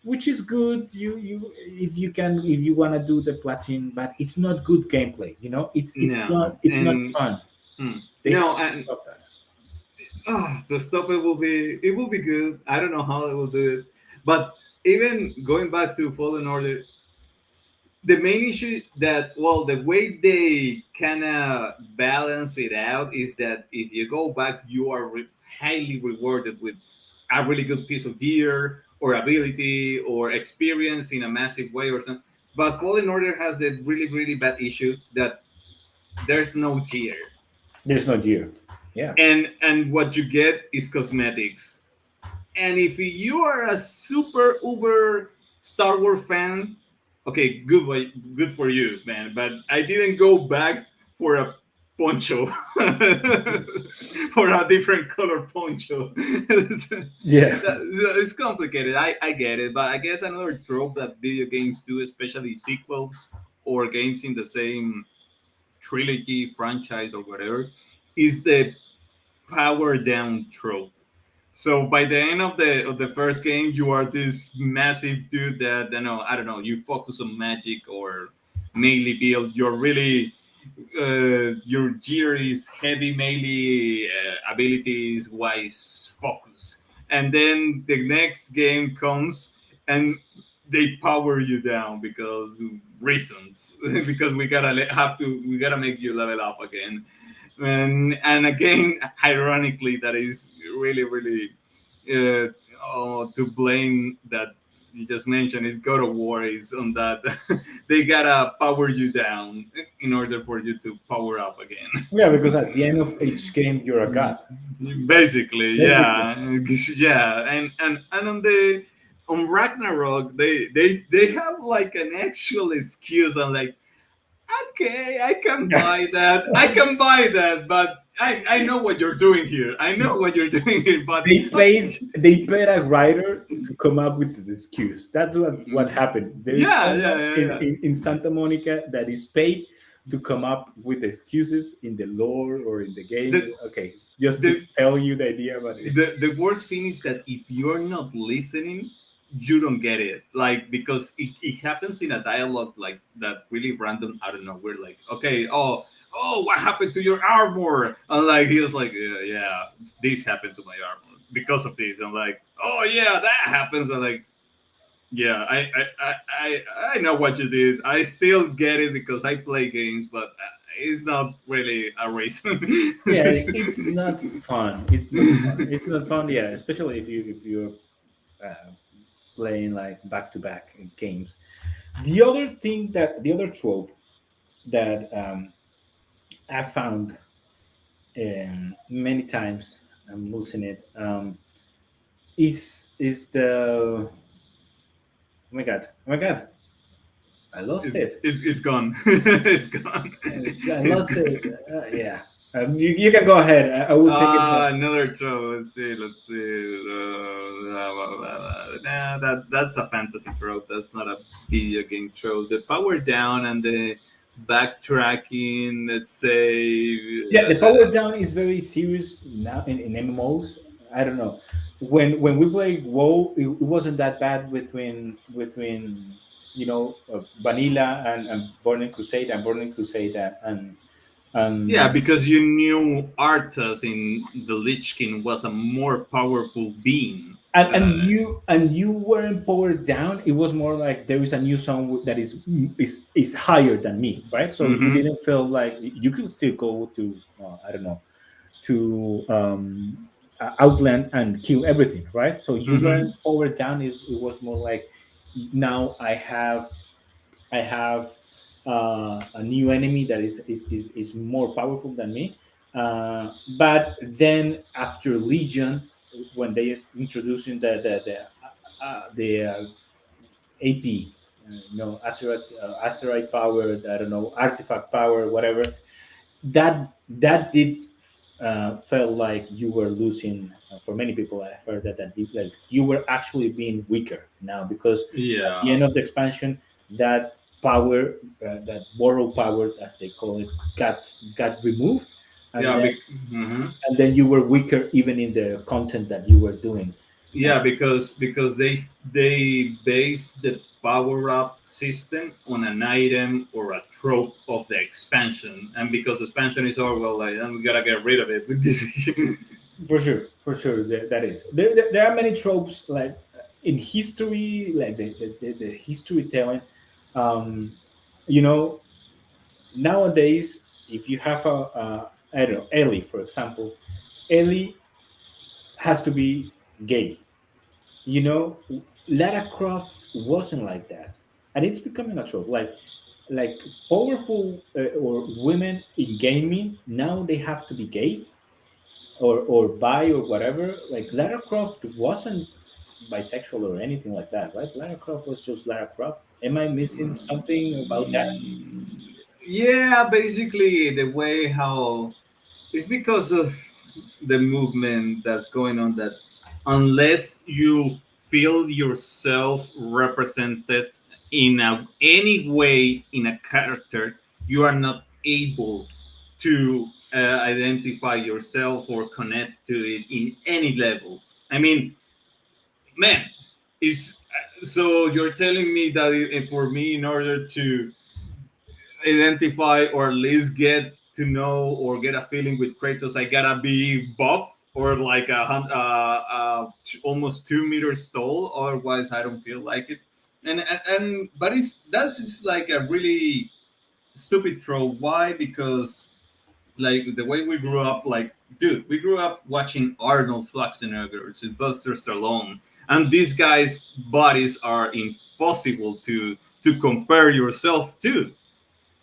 which is good. You if you want to do the platinum, but it's not good gameplay. It's No, not and fun. They have no, to and stop that. to stop it will be good. I don't know how they will do it, but even going back to Fallen Order, the main issue that well the way they kind of balance it out is that if you go back you are highly rewarded with a really good piece of gear or ability or experience in a massive way or something, but Fallen Order has the really really bad issue that there's no gear, There's no gear. Yeah. and what you get is cosmetics. And if you are a super uber Star Wars fan, okay, good for you, man. But I didn't go back for a poncho, for a different color poncho. Yeah. It's complicated. I get it, but I guess another trope that video games do, especially sequels or games in the same trilogy, franchise, or whatever, is the power down trope. So by the end of the first game, you are this massive dude that I don't know. You focus on magic or melee build. You're really your gear is heavy melee abilities wise focus, and then the next game comes and they power you down because reasons because we gotta make you level up again, and again, ironically, that is really, really to blame that you just mentioned is God of War is on that. They gotta power you down in order for you to power up again. Yeah, because at the end of each game you're a god. Basically, Basically. yeah, yeah, and on Ragnarok, they have like an actual excuse. I'm like, okay, I can buy that. I can buy that, but I know what you're doing here. I know what you're doing here, but They paid a writer to come up with the excuse. That's what happened. There is yeah, someone yeah, yeah, in, yeah. in Santa Monica that is paid to come up with excuses in the lore or in the game. The Okay, just to the sell you the idea about it. the worst thing is that if you're not listening, you don't get it. Like because it happens in a dialogue like that, really random out of nowhere. Like, okay, oh, what happened to your armor? And like he was like, yeah, this happened to my armor because of this. I'm like, oh yeah, that happens. I'm like, yeah, I know what you did. I still get it because I play games, but it's not really a reason. Yeah, it's not fun. It's not fun. It's not fun. Yeah, especially if you're uh, playing like back to back games. The other trope that I found many times, I'm losing it. Is the oh my god, oh my god, I lost it. It's gone. It's gone. I It's lost it. gone. Yeah, you can go ahead. I will take it. Another trope. Let's see. Let's see. Nah, that's a fantasy trope. That's not a video game trope. The power down and the backtracking. Let's say. Yeah, the power down is very serious now in MMOs. I don't know. When we played WoW, it wasn't that bad between Vanilla and Burning Crusade and Burning Crusade Yeah, and because you knew Arthas in the Lich King was a more powerful being. and you weren't powered down. It was more like there is a new song that is higher than me, right? So you Mm-hmm. didn't feel like you could still go to I don't know, to Outland and kill everything, right? So you Mm-hmm. weren't powered down. It was more like now I have a new enemy that is more powerful than me. But then after Legion, when they is introducing the AP, asteroid power, I don't know, artifact power, whatever. That did felt like you were losing. For many people, I've heard like you were actually being weaker now because at the Yeah. end of the expansion, that power, that borrow power, as they call it, got removed, and Yeah. then Mhm. and then you were weaker even in the content that you were doing. Yeah, because they base the power up system on an item or a trope of the expansion, and because expansion is over, well, like, then we gotta get rid of it. For sure, that is. There are many tropes like in history, like the history telling. Um, you know, nowadays, if you have I don't know, Ellie, for example, Ellie has to be gay. Lara Croft wasn't like that, and it's becoming a trope. Like powerful or women in gaming now they have to be gay or bi or whatever. Like Lara Croft wasn't bisexual or anything like that, right? Lara Croft was just Lara Croft. Am I missing something about that? Yeah, basically the way how it's because of the movement that's going on that unless you feel yourself represented in any way in a character, you are not able to identify yourself or connect to it in any level. I mean, man, is so you're telling me that for me, in order to identify or at least get to know or get a feeling with Kratos, I gotta be buff or like almost 2 meters tall. Otherwise, I don't feel like it. And but that's just like a really stupid trope. Why? Because like the way we grew up, like dude, we grew up watching Arnold Schwarzenegger, Sylvester Stallone, and these guys' bodies are impossible to compare yourself to,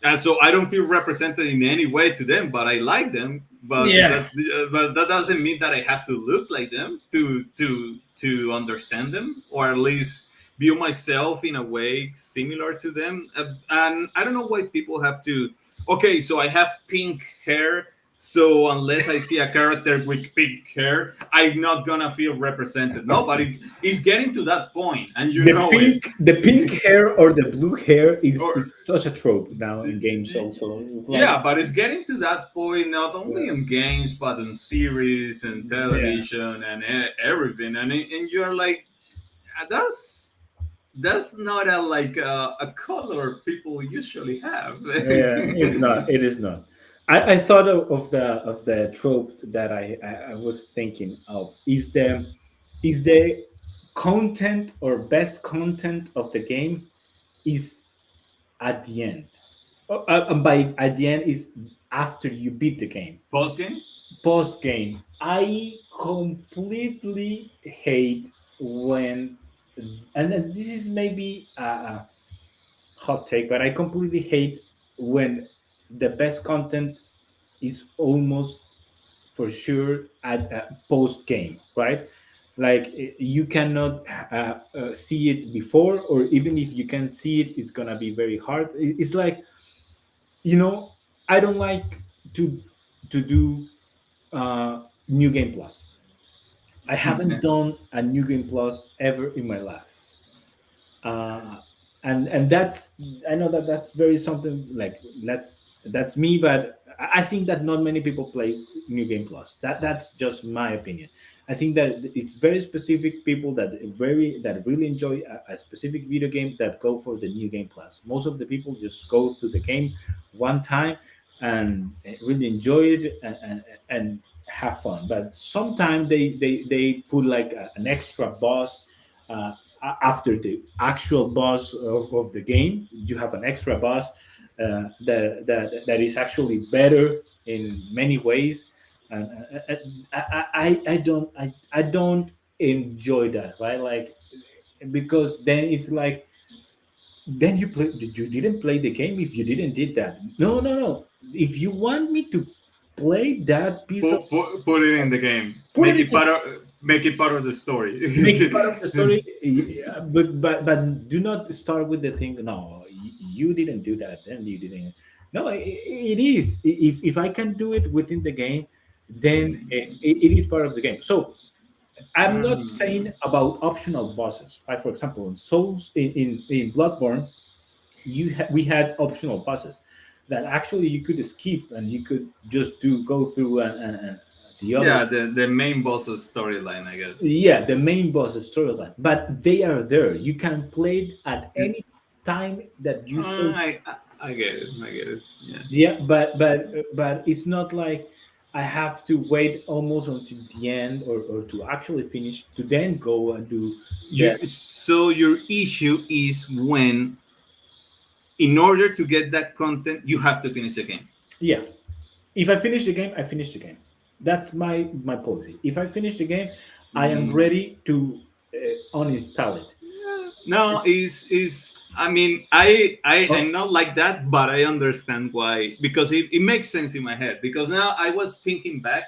and so I don't feel represented in any way to them, but I like them. Yeah. but that doesn't mean that I have to look like them to understand them, or at least view myself in a way similar to them. And I don't know why people have to. Okay, so I have pink hair. So unless I see a character with pink hair, I'm not gonna feel represented. No, but it's getting to that point, and you The know it. pink hair or the blue hair Or is such a trope now in games. Also, it's like, yeah, but it's getting to that point not only yeah, in games but in series and yeah, television and everything, and you're like, that's not a like a color people usually have. yeah. It's not. It is not. I thought of the trope that I was thinking of is the content or best content of the game is at the end. And by at the end is after you beat the game. Post game. Post game, I completely hate when, and then this is maybe a hot take, but I completely hate when the best content is almost for sure at post game, right? Like you cannot see it before, or even if you can see it, it's gonna be very hard. It's like, you know, I don't like to do new game plus. I haven't done a new game plus ever in my life. uh, and that's, I know that that's very something like, that's me, but I think that not many people play new game plus. That's just my opinion. I think that it's very specific people that really enjoy a specific video game that go for the new game plus. Most of the people just go through the game one time and really enjoy it, and have fun. But sometimes they put like an extra boss uh, after the actual boss of the game. You have an extra boss that is actually better in many ways, and I don't enjoy that, right? Like, because then it's like, then you didn't play the game if you didn't did that. No, no, no. If you want me to play that piece of, Put it in the game. put it in, Make it part of the story. make it part of the story. Yeah, but do not start with the thing. No, you didn't do that, then you didn't. No, it is. If I can do it within the game, then it is part of the game. So I'm not saying about optional bosses, right? For example, in Souls, in Bloodborne, we had optional bosses that actually you could skip, and you could just do go through and the other. Yeah, the main boss's storyline, I guess. Yeah, the main boss storyline, but they are there. You can play it at any time that you so. I get it. I get it. Yeah. Yeah, but it's not like I have to wait almost until the end, or to actually finish to then go and do the. So your issue is when, in order to get that content, you have to finish the game. Yeah, if I finish the game, I finish the game. That's my policy. If I finish the game, I am Mm. ready to uninstall it. No, is I mean, I Oh, am not like that, but I understand why, because it makes sense in my head. Because now I was thinking back,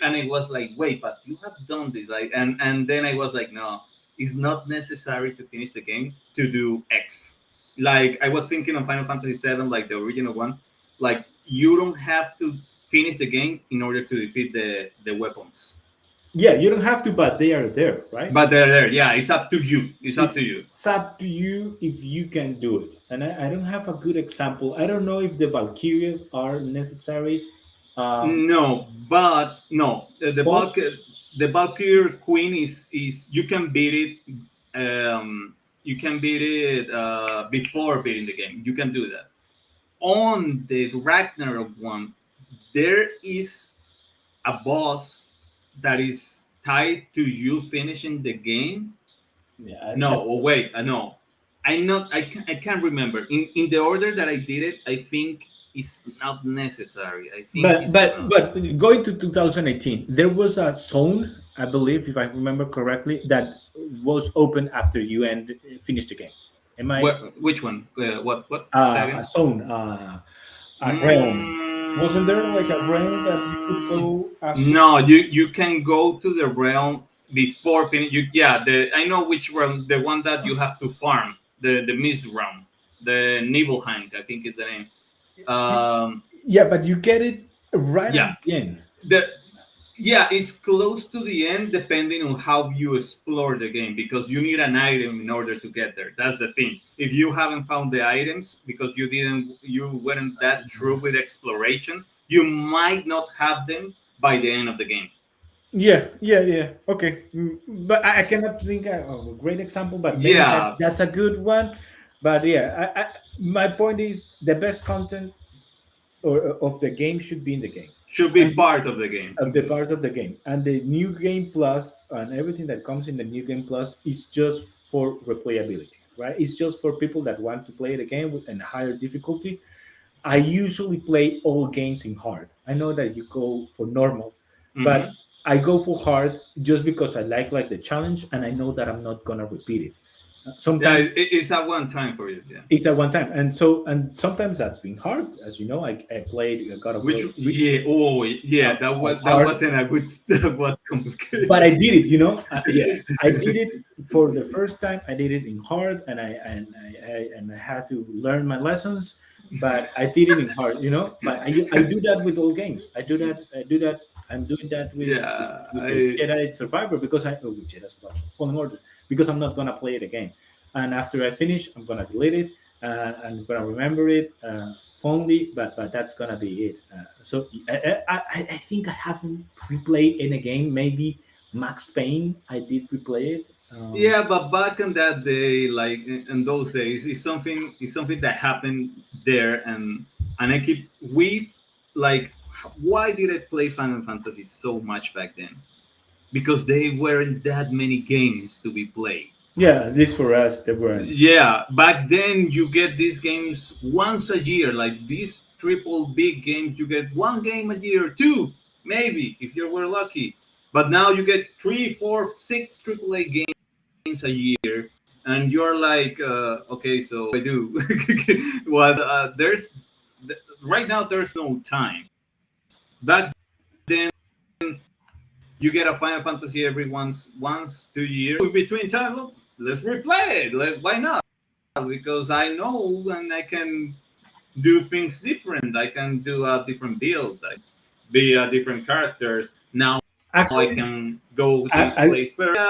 and it was like, wait, but you have done this, like, and then I was like, no, it's not necessary to finish the game to do X. Like I was thinking of Final Fantasy VII, like the original one, like you don't have to finish the game in order to defeat the weapons. yeah, you don't have to, but they are there, right? But they're there. Yeah, it's up to you. It's up to you. It's up to you if you can do it. And I don't have a good example. I don't know if the Valkyrias are necessary. No, but no, the Boss. Valkyrie Queen is you can beat it. You can beat it before beating the game. You can do that. On the Ragnarok one, there is a boss that is tied to you finishing the game. Yeah, No, that's, oh wait, I know. I'm not. I can't remember. In the order that I did it, I think it's not necessary. I think it's not. but going to 2018, there was a zone, I believe, if I remember correctly, that was open after you finish the game. Am I Which one? What? Say a again. zone, a realm? Wasn't there like a realm that you could go after? No, you can go to the realm before finish. Yeah, the I know which realm. The one that you have to farm. The mist realm. The Nibelheim, I think is the name. Um, Yeah, but you get it right at yeah, the end. the yeah, it's close to the end depending on how you explore the game because you need an item in order to get there. That's the thing. If you haven't found the items because you weren't that true with exploration, you might not have them by the end of the game. Yeah, yeah, yeah. Okay, but I cannot think of a great example, but maybe Yeah, that's a good one. But yeah, my point is the best content of the game should be in the game, should be and part of the game. of the part of the game, and the new game plus and everything that comes in the new game plus is just for replayability, right? It's just for people that want to play the game with a higher difficulty. I usually play all games in hard. I know that you go for normal, but Hmm. I go for hard just because I like the challenge, and I know that I'm not gonna repeat it. Yeah, Sometimes it's at one time for you. Yeah. it's at one time, and sometimes that's been hard. As you know, I played God of Which War yeah, oh yeah, that hard, wasn't a good. That was complicated. but I did it. Yeah, I did it for the first time. I did it in hard, and I had to learn my lessons. But I did it in hard. But I do that with all games. I do that. I do that. I'm doing that Yeah, with the Jedi Survivor because with Jedi Survivor Fallen Order because I'm not gonna play it again. And after I finish, I'm gonna delete it. I'm gonna remember it fondly, but that's gonna be it. So I think I haven't replayed in a game. Maybe Max Payne, I did replay it. yeah, but back in that day, like in those days, it's something that happened there, and I keep we like why did I play Final Fantasy so much back then? Because they weren't that many games to be played. Yeah, this for us, they weren't. Yeah, back then you get these games once a year, like these triple big games. You get one game a year, two maybe if you were lucky. But now you get three, four, six triple A games a year, and you're like, okay, so I do. Well, right now there's no time. Back then you get a Final Fantasy every once 2 years. In between time, look, let's replay it. Why not? Because I know and I can do things different. I can do a different build. I be a different characters. Now I Actually, can go I, this I place first.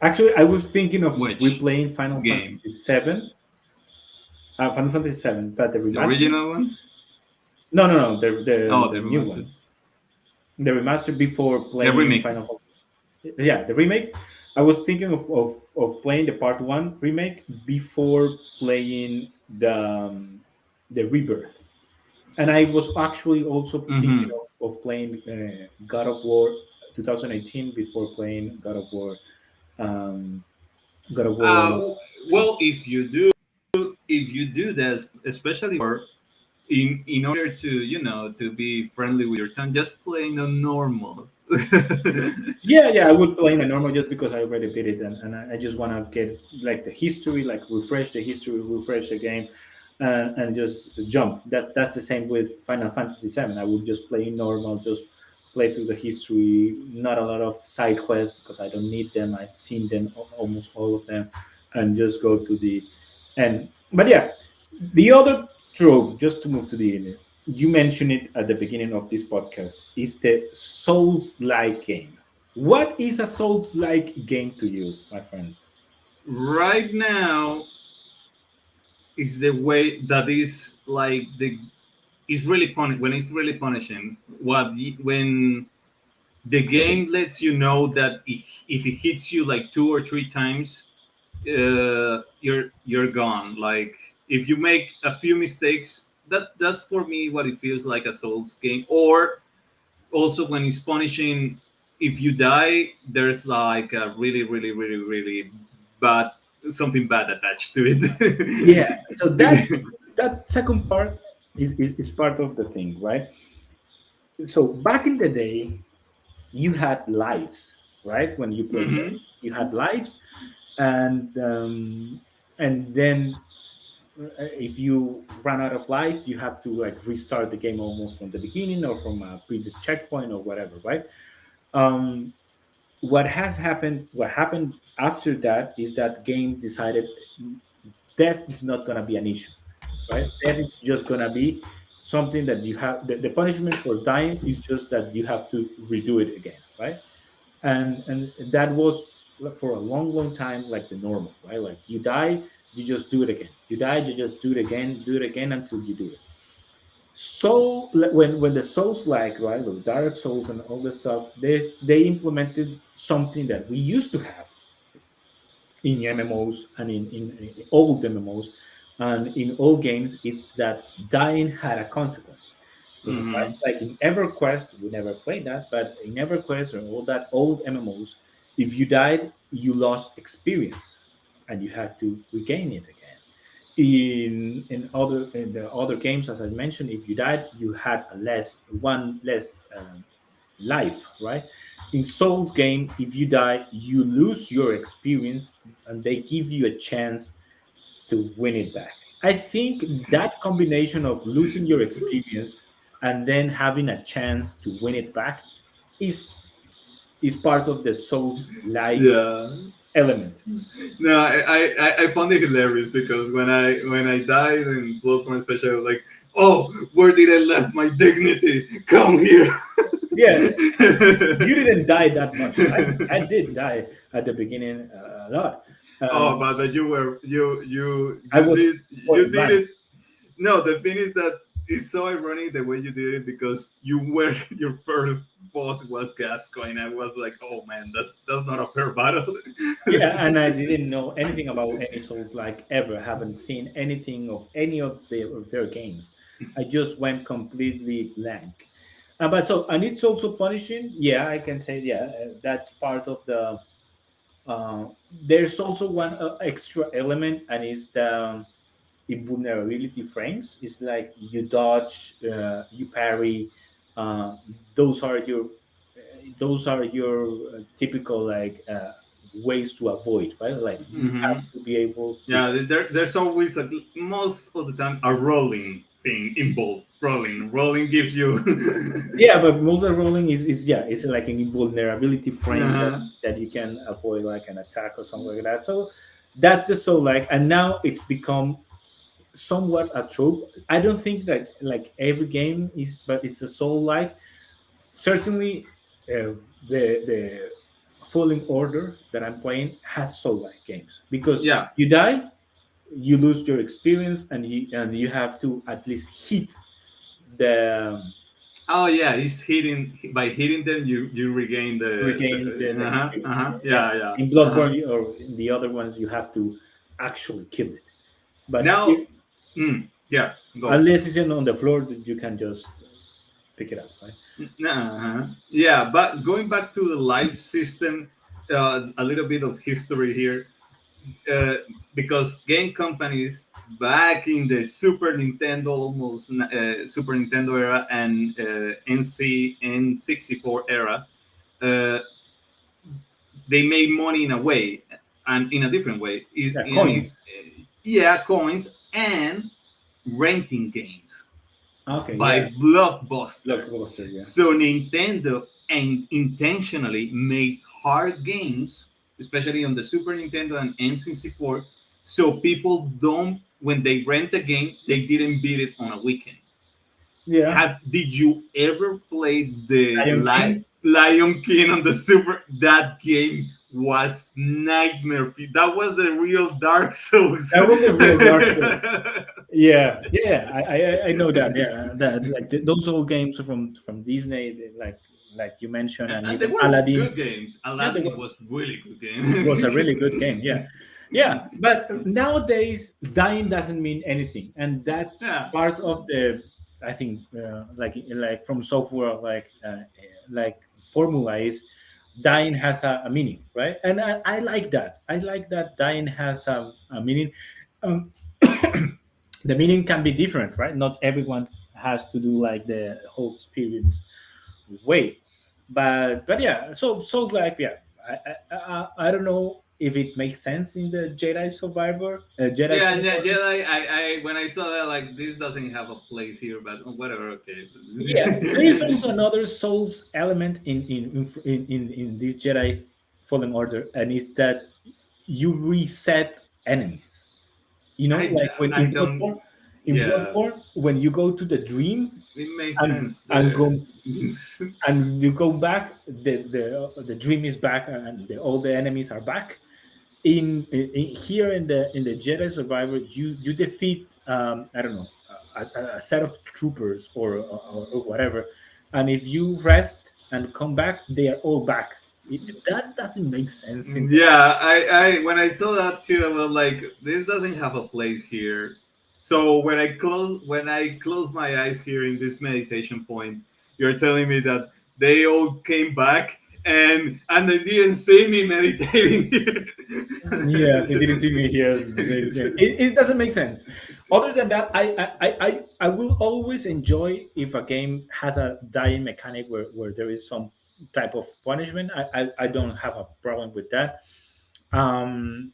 I was thinking of Which replaying Final game? Fantasy VII. Final Fantasy VII, but the The remaster. original one? No, no, no, Oh, the the new remastered. one, the remaster before The playing remake. Final Fantasy. Yeah, the remake. I was thinking of playing the part one remake before playing the rebirth, and I was actually also thinking Mm-hmm. of playing God of War 2018 before playing um, God of War. Two. Well, if you do that, especially for in order to to be friendly with your tongue, just playing on normal. Yeah, yeah, I would play in a normal just because I already did it, and I just want to get like the history, like refresh the history, refresh the game, and just jump. That's the same with Final Fantasy VII. I would just play in normal, just play through the history, not a lot of side quests because I don't need them. I've seen them almost all of them, and just go to the end. But yeah, the other trope, just to move to the end, you mentioned it at the beginning of this podcast, is the Souls like game. What is a Souls like game to you, my friend? Right now is the way that is like the it's really when it's really punishing when the Okay. game lets you know that if it hits you like two or three times, you're gone. Like if you make a few mistakes, that's for me what it feels like a Souls game. Or also when it's punishing, if you die, there's like a really bad something bad attached to Yeah. So that it. that second part is part of the thing, right? So back in the day, you had lives, right? When you played Hmm. games, you had lives, and then if you run out of lives, you have to like restart the game almost from the beginning or from a previous checkpoint or whatever, right? um, what happened after that is that game decided death is not going to be an issue, right? Death is just going to be something that you have, the punishment for dying is just that you have to redo it again, right? And that was for a long time like the normal, right? Like you die, you just do it again, you die, you just do it again until you do it. So when the souls, like, right, the dark souls and all this stuff, they implemented something that we used to have in MMOs and in old MMOs and in all games. It's that dying had a consequence, right? Hmm. Like in EverQuest, we never played that, but in EverQuest or all that old MMOs, if you died, you lost experience and you had to regain it again. In the other games, as I mentioned, if you died, you had a less life, right? In Souls game, if you die, you lose your experience, and they give you a chance to win it back. I think that combination of losing your experience and then having a chance to win it back is is part of the Souls like Yeah. element. No, I found it hilarious because when I died in Bloodborne, especially, I was like, oh, where did I left my dignity? Come here. Yeah, you didn't die that much. I did die at the beginning a lot. Oh, Um, but you were you I you was did you did 49. it. No, the thing is that it's so ironic the way you did it because you were your first boss was Gascoigne. I was like, oh man, that's not a fair battle. Yeah, and I didn't know anything about any Souls like ever. Haven't seen anything of any of their games. I just went completely blank. But so, and it's also punishing. Yeah, I can say, yeah, that's part of the. There's also one extra element, and it's the invulnerability frames. It's like you dodge, you parry. Uh, those are your typical like ways to avoid, right? Like you Hmm. have to be able to. Yeah, there's always most of the time a rolling thing involved. Rolling gives you. Yeah, but multi rolling is yeah, it's like an invulnerability frame Uh-huh. that you can avoid like an attack or something like that. So that's the soul like, and now it's become somewhat a trope. I don't think that like every game is, but it's a soul like. Certainly, the Falling Order that I'm playing has soul like games because Yeah. you die, you lose your experience, and you have to at least hit the Oh yeah, he's hitting by hitting them. You regain regain the the experience uh-huh. again. Yeah, Yeah, yeah. in Uh-huh. Bloodborne or in the other ones, you have to actually kill it. But Now, here, yeah, go. unless it's on the floor, that you can just pick it up, right? Uh-huh. Yeah, but going back to the life system, a little bit of history here, uh, because game companies back in the Super Nintendo, almost Super Nintendo era, and N64 era, uh, they made money in a way and in a different way. Yeah, And it's, coins. yeah, coins and renting games Okay, by yeah, Blockbuster. blockbuster. Yeah, So Nintendo and intentionally made hard games, especially on the Super Nintendo and N64, so people don't, when they rent a game, they didn't beat it on a weekend. yeah. Did you ever play the Lion King. Lion King on the Super? That game was nightmare. That was the real Dark Souls. That was a real Dark Souls. Yeah, yeah, I know that. Yeah, that like those old games from Disney, like you mentioned, and And they even were Aladdin. good games. Yeah, Aladdin was really good it was a game. really good game. Yeah, yeah. But nowadays, dying doesn't mean anything, and that's Yeah. part of the. I think like from software like formula is dying has a meaning, right? And I like that. I like that dying has a meaning. Um, the meaning can be different, right? Not everyone has to do like the whole experience way, but yeah. So like yeah, I don't know. if it makes sense in the Jedi Survivor, Jedi Yeah, and Fallen Order. Jedi. I when I saw that, like, this doesn't have a place here, but whatever. Okay. Yeah, there is also another Souls element in this Jedi Fallen Order, and it's that you reset enemies. You know, like when I don't. in Yeah, Bloodborne, when you go to the dream it makes and sense and there. go and you go back, the dream is back, and all the enemies are back. In here in the Jedi Survivor, you defeat I don't know, a set of troopers or whatever, and if you rest and come back, they are all back. That doesn't make sense in the. Yeah, I when I saw that too, I was like, this doesn't have a place here. So when I close my eyes here in this meditation point, you're telling me that they all came back and they didn't see me meditating here. Yeah, they didn't see me here. It doesn't make sense. Other than that, I will always enjoy if a game has a dying mechanic where there is some type of punishment. I don't have a problem with that. Um,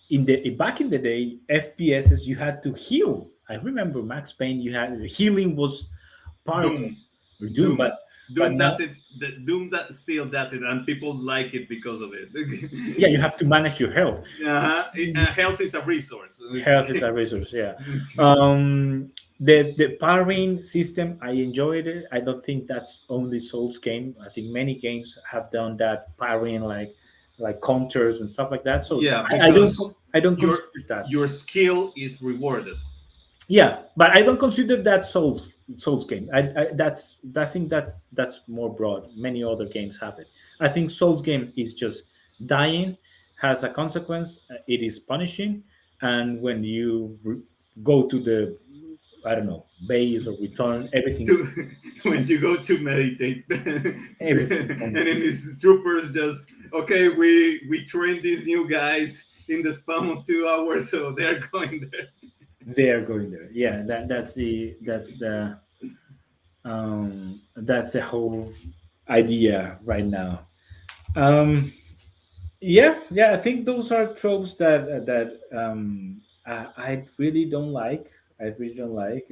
in the back in the day, FPSs you had to heal. I remember Max Payne. You had the healing was part Doom, of Doom, Doom, but Doom now does it. Doom that still does it, and people like it because of it. yeah, you have to manage your health. Uh-huh. Health is a resource. Health is a resource, yeah. The parrying system, I enjoyed it. I don't think that's only Souls game. I think many games have done that parrying, like counters and stuff like that. So Yeah, I don't because I don't your consider that. your skill is rewarded. Yeah, but I don't consider that Souls game. I think that's more broad. Many other games have it. I think Souls game is just dying has a consequence. It is punishing, and when you go to the I don't know base or return, everything To when you go to meditate, everything is punishing. enemies troopers just okay. We train these new guys in the span of 2 hours, so they're going there. They are going there. Yeah, that's the whole idea right now. Um, yeah, I think those are tropes that I really don't like. I really don't like.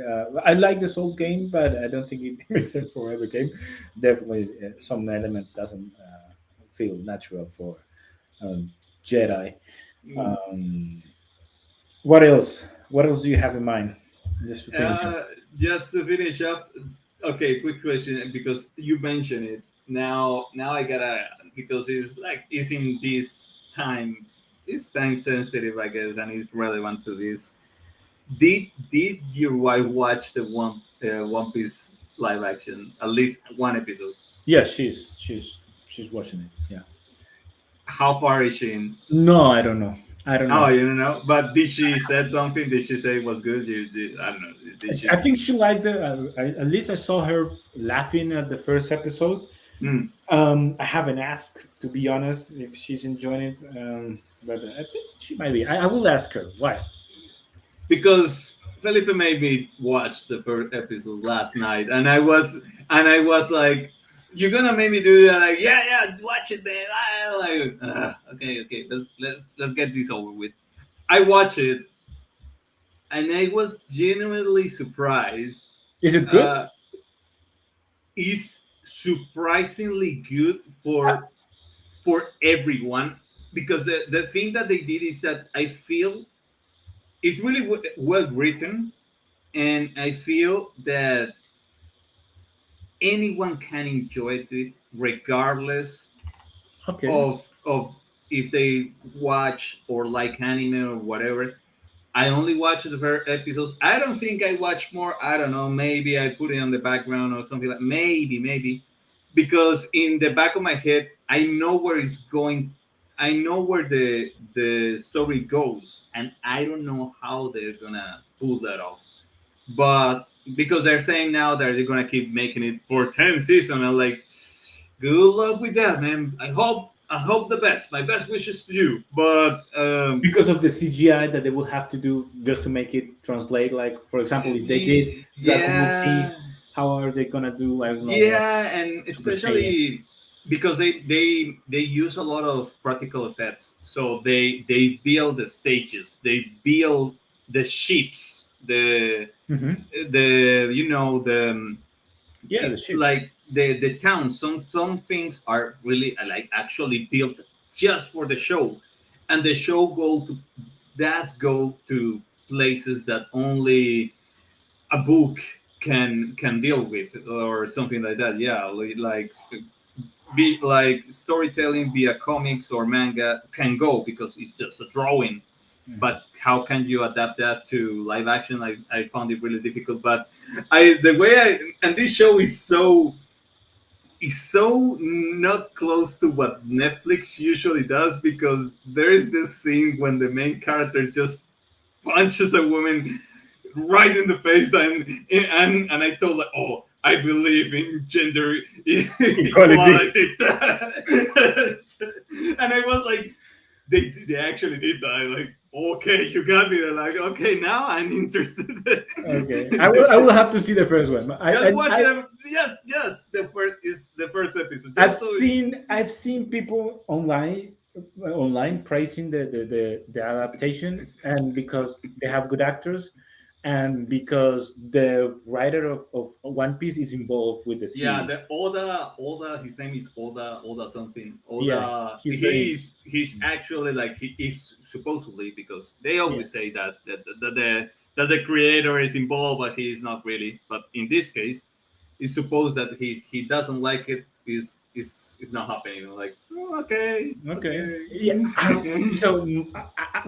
I like the Souls game, but I don't think it makes sense for every game. Definitely, some elements doesn't feel natural for um, Jedi. Um, what else? What else do you have in mind? Just to finish up. Uh, just to finish up, okay, quick question because you mentioned it. Now I gotta because it's in this time. It's time sensitive, I guess, and it's relevant to this. Did your wife watch the One Piece live action? At least one episode. Yeah, she's watching it. Yeah. How far is she in? No, I don't know. I don't Oh, know. you don't know. But did she said something? Did she say it was good? I don't know. Did she? I think she liked the. At least I saw her laughing at the first episode. Hmm. I haven't asked to be honest if she's enjoying it, but I think she might be. I will ask her why. Because Felipe made me watch the first episode last night, and I was like, "You're gonna make me do that?" Like, yeah, watch it, man. I like, okay, let's get this over with. I watch it, and I was genuinely surprised. Is it good? Uh, is surprisingly good Uh, for everyone because the thing that they did is that I feel it's really well written, and I feel that anyone can enjoy it regardless Okay. of if they watch or like anime or whatever. I only watch the first episodes. I don't think I watch more. I don't know. Maybe I put it on the background or something like maybe because in the back of my head I know where it's going. I know where the story goes, and I don't know how they're gonna pull that off. But because they're saying now that they're gonna keep making it for 10 seasons, I'm like, good luck with that, man. I hope the best. My best wishes to you. But Because of the CGI that they will have to do just to make it translate. Like, for example, if they did Dragon Ball Z, yeah, how are they gonna do like, yeah, and Super Saiyan? especially because they use a lot of practical effects. So they build the stages, they build the ships, Hmm. the you know the Yeah, the ships. like the town. Some things are really like actually built just for the show, and the show does go to places that only a book can deal with, or something like that. Yeah, like be like storytelling via comics or manga can go, because it's just a drawing. Mhm. But how can you adapt that to live action? I found it really difficult. But I the way I and this show is so not close to what Netflix usually does, because there is this scene when the main character just punches a woman right in the face, and I told her, oh, I believe in gender Equality. equality. And I was like, they actually did that. Like, okay, you got me. They're like, okay, now I'm interested. Okay, I will have to see the first one. Just watch them. Yes, yes. The first episode. I've Just so seen I've seen people online praising the adaptation, and because they have good actors, and because the writer of One Piece is involved with the yeah, series. the Oda. His name is Oda something. Yeah, Oda. he's very. He's actually like he is supposedly, because they Yeah. always say that the creator is involved, but he is not really. But in this case, it's supposed that he doesn't like it. Is not happening. Like, oh, okay, Okay. okay. Yeah. So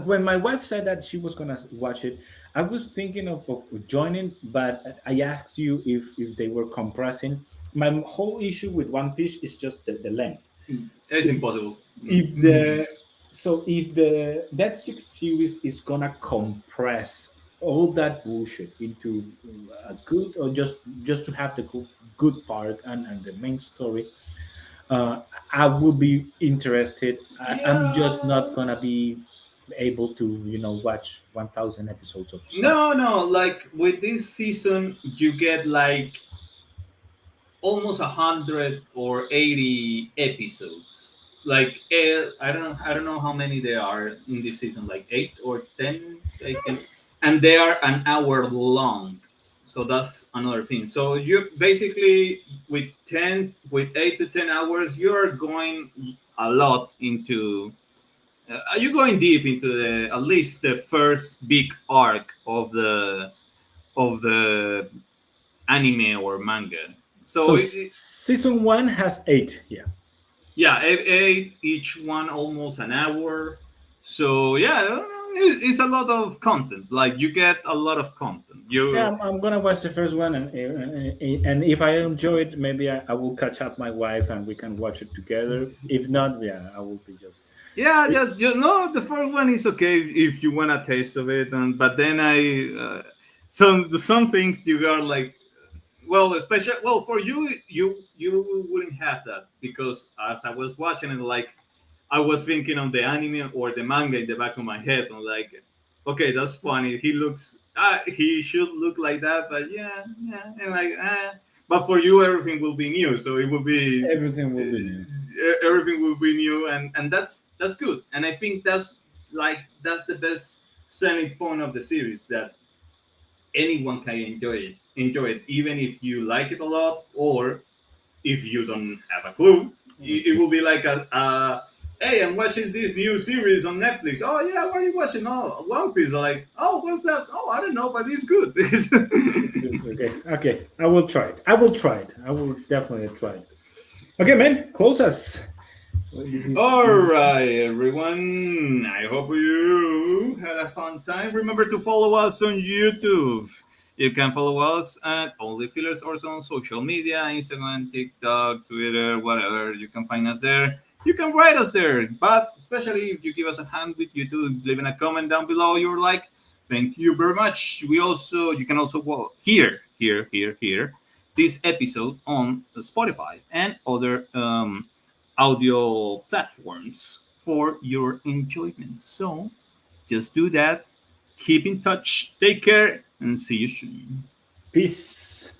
when my wife said that she was gonna watch it, I was thinking of joining, but I asked you if they were compressing. My whole issue with One Piece is just the length. It's impossible. If the if the Netflix series is gonna compress all that bullshit into a good, or just to have the good part and the main story, uh, I would be interested. I'm just not Yeah. gonna be able to, watch 1,000 episodes of something. No, no. Like with this season, you get like almost 180 episodes. Like I don't know how many there are in this season. Like 8 or 10, I can, and they are an hour long. So that's another thing. So you basically with 8 to 10 hours, you're going a lot into. You're going deep into the at least the first big arc of the anime or manga. So So season one has eight. Yeah. yeah, eight, each one almost an hour. So yeah, I don't know, it's a lot of content. Like you get a lot of content. Yeah, You I'm gonna watch the first one, and if I enjoy it, maybe I will catch up my wife and we can watch it together. If not, yeah, I will be just. yeah, yeah, you know, the first one is okay if you want a taste of it, and but then some things you are like, well, especially well for you, you wouldn't have that, because as I was watching it, like I was thinking of the anime or the manga in the back of my head. I'm like, okay, that's funny. He should look like that, but yeah, yeah, and like, but for you, everything will be new. So it will be Everything will be new. everything will be new, and that's good. And I think that's the best selling point of the series, that anyone can enjoy it, even if you like it a lot, or if you don't have a clue. It will be like hey, I'm watching this new series on Netflix. Oh yeah, what are you watching? Oh, One Piece. Like, oh, what's that? Oh, I don't know, but it's good. Okay, okay, I will try it. I will try it. I will definitely try it. Okay, man, close us. Well, this is All right, everyone. I hope you had a fun time. Remember to follow us on YouTube. You can follow us at OnlyFillers, also on social media, Instagram, TikTok, Twitter, whatever. You can find us there. You can write us there. But especially if you give us a hand with YouTube, leaving a comment down below, you're like, thank you very much. You can also hear this episode on Spotify and other audio platforms for your enjoyment. So just do that. Keep in touch. Take care and see you soon. peace.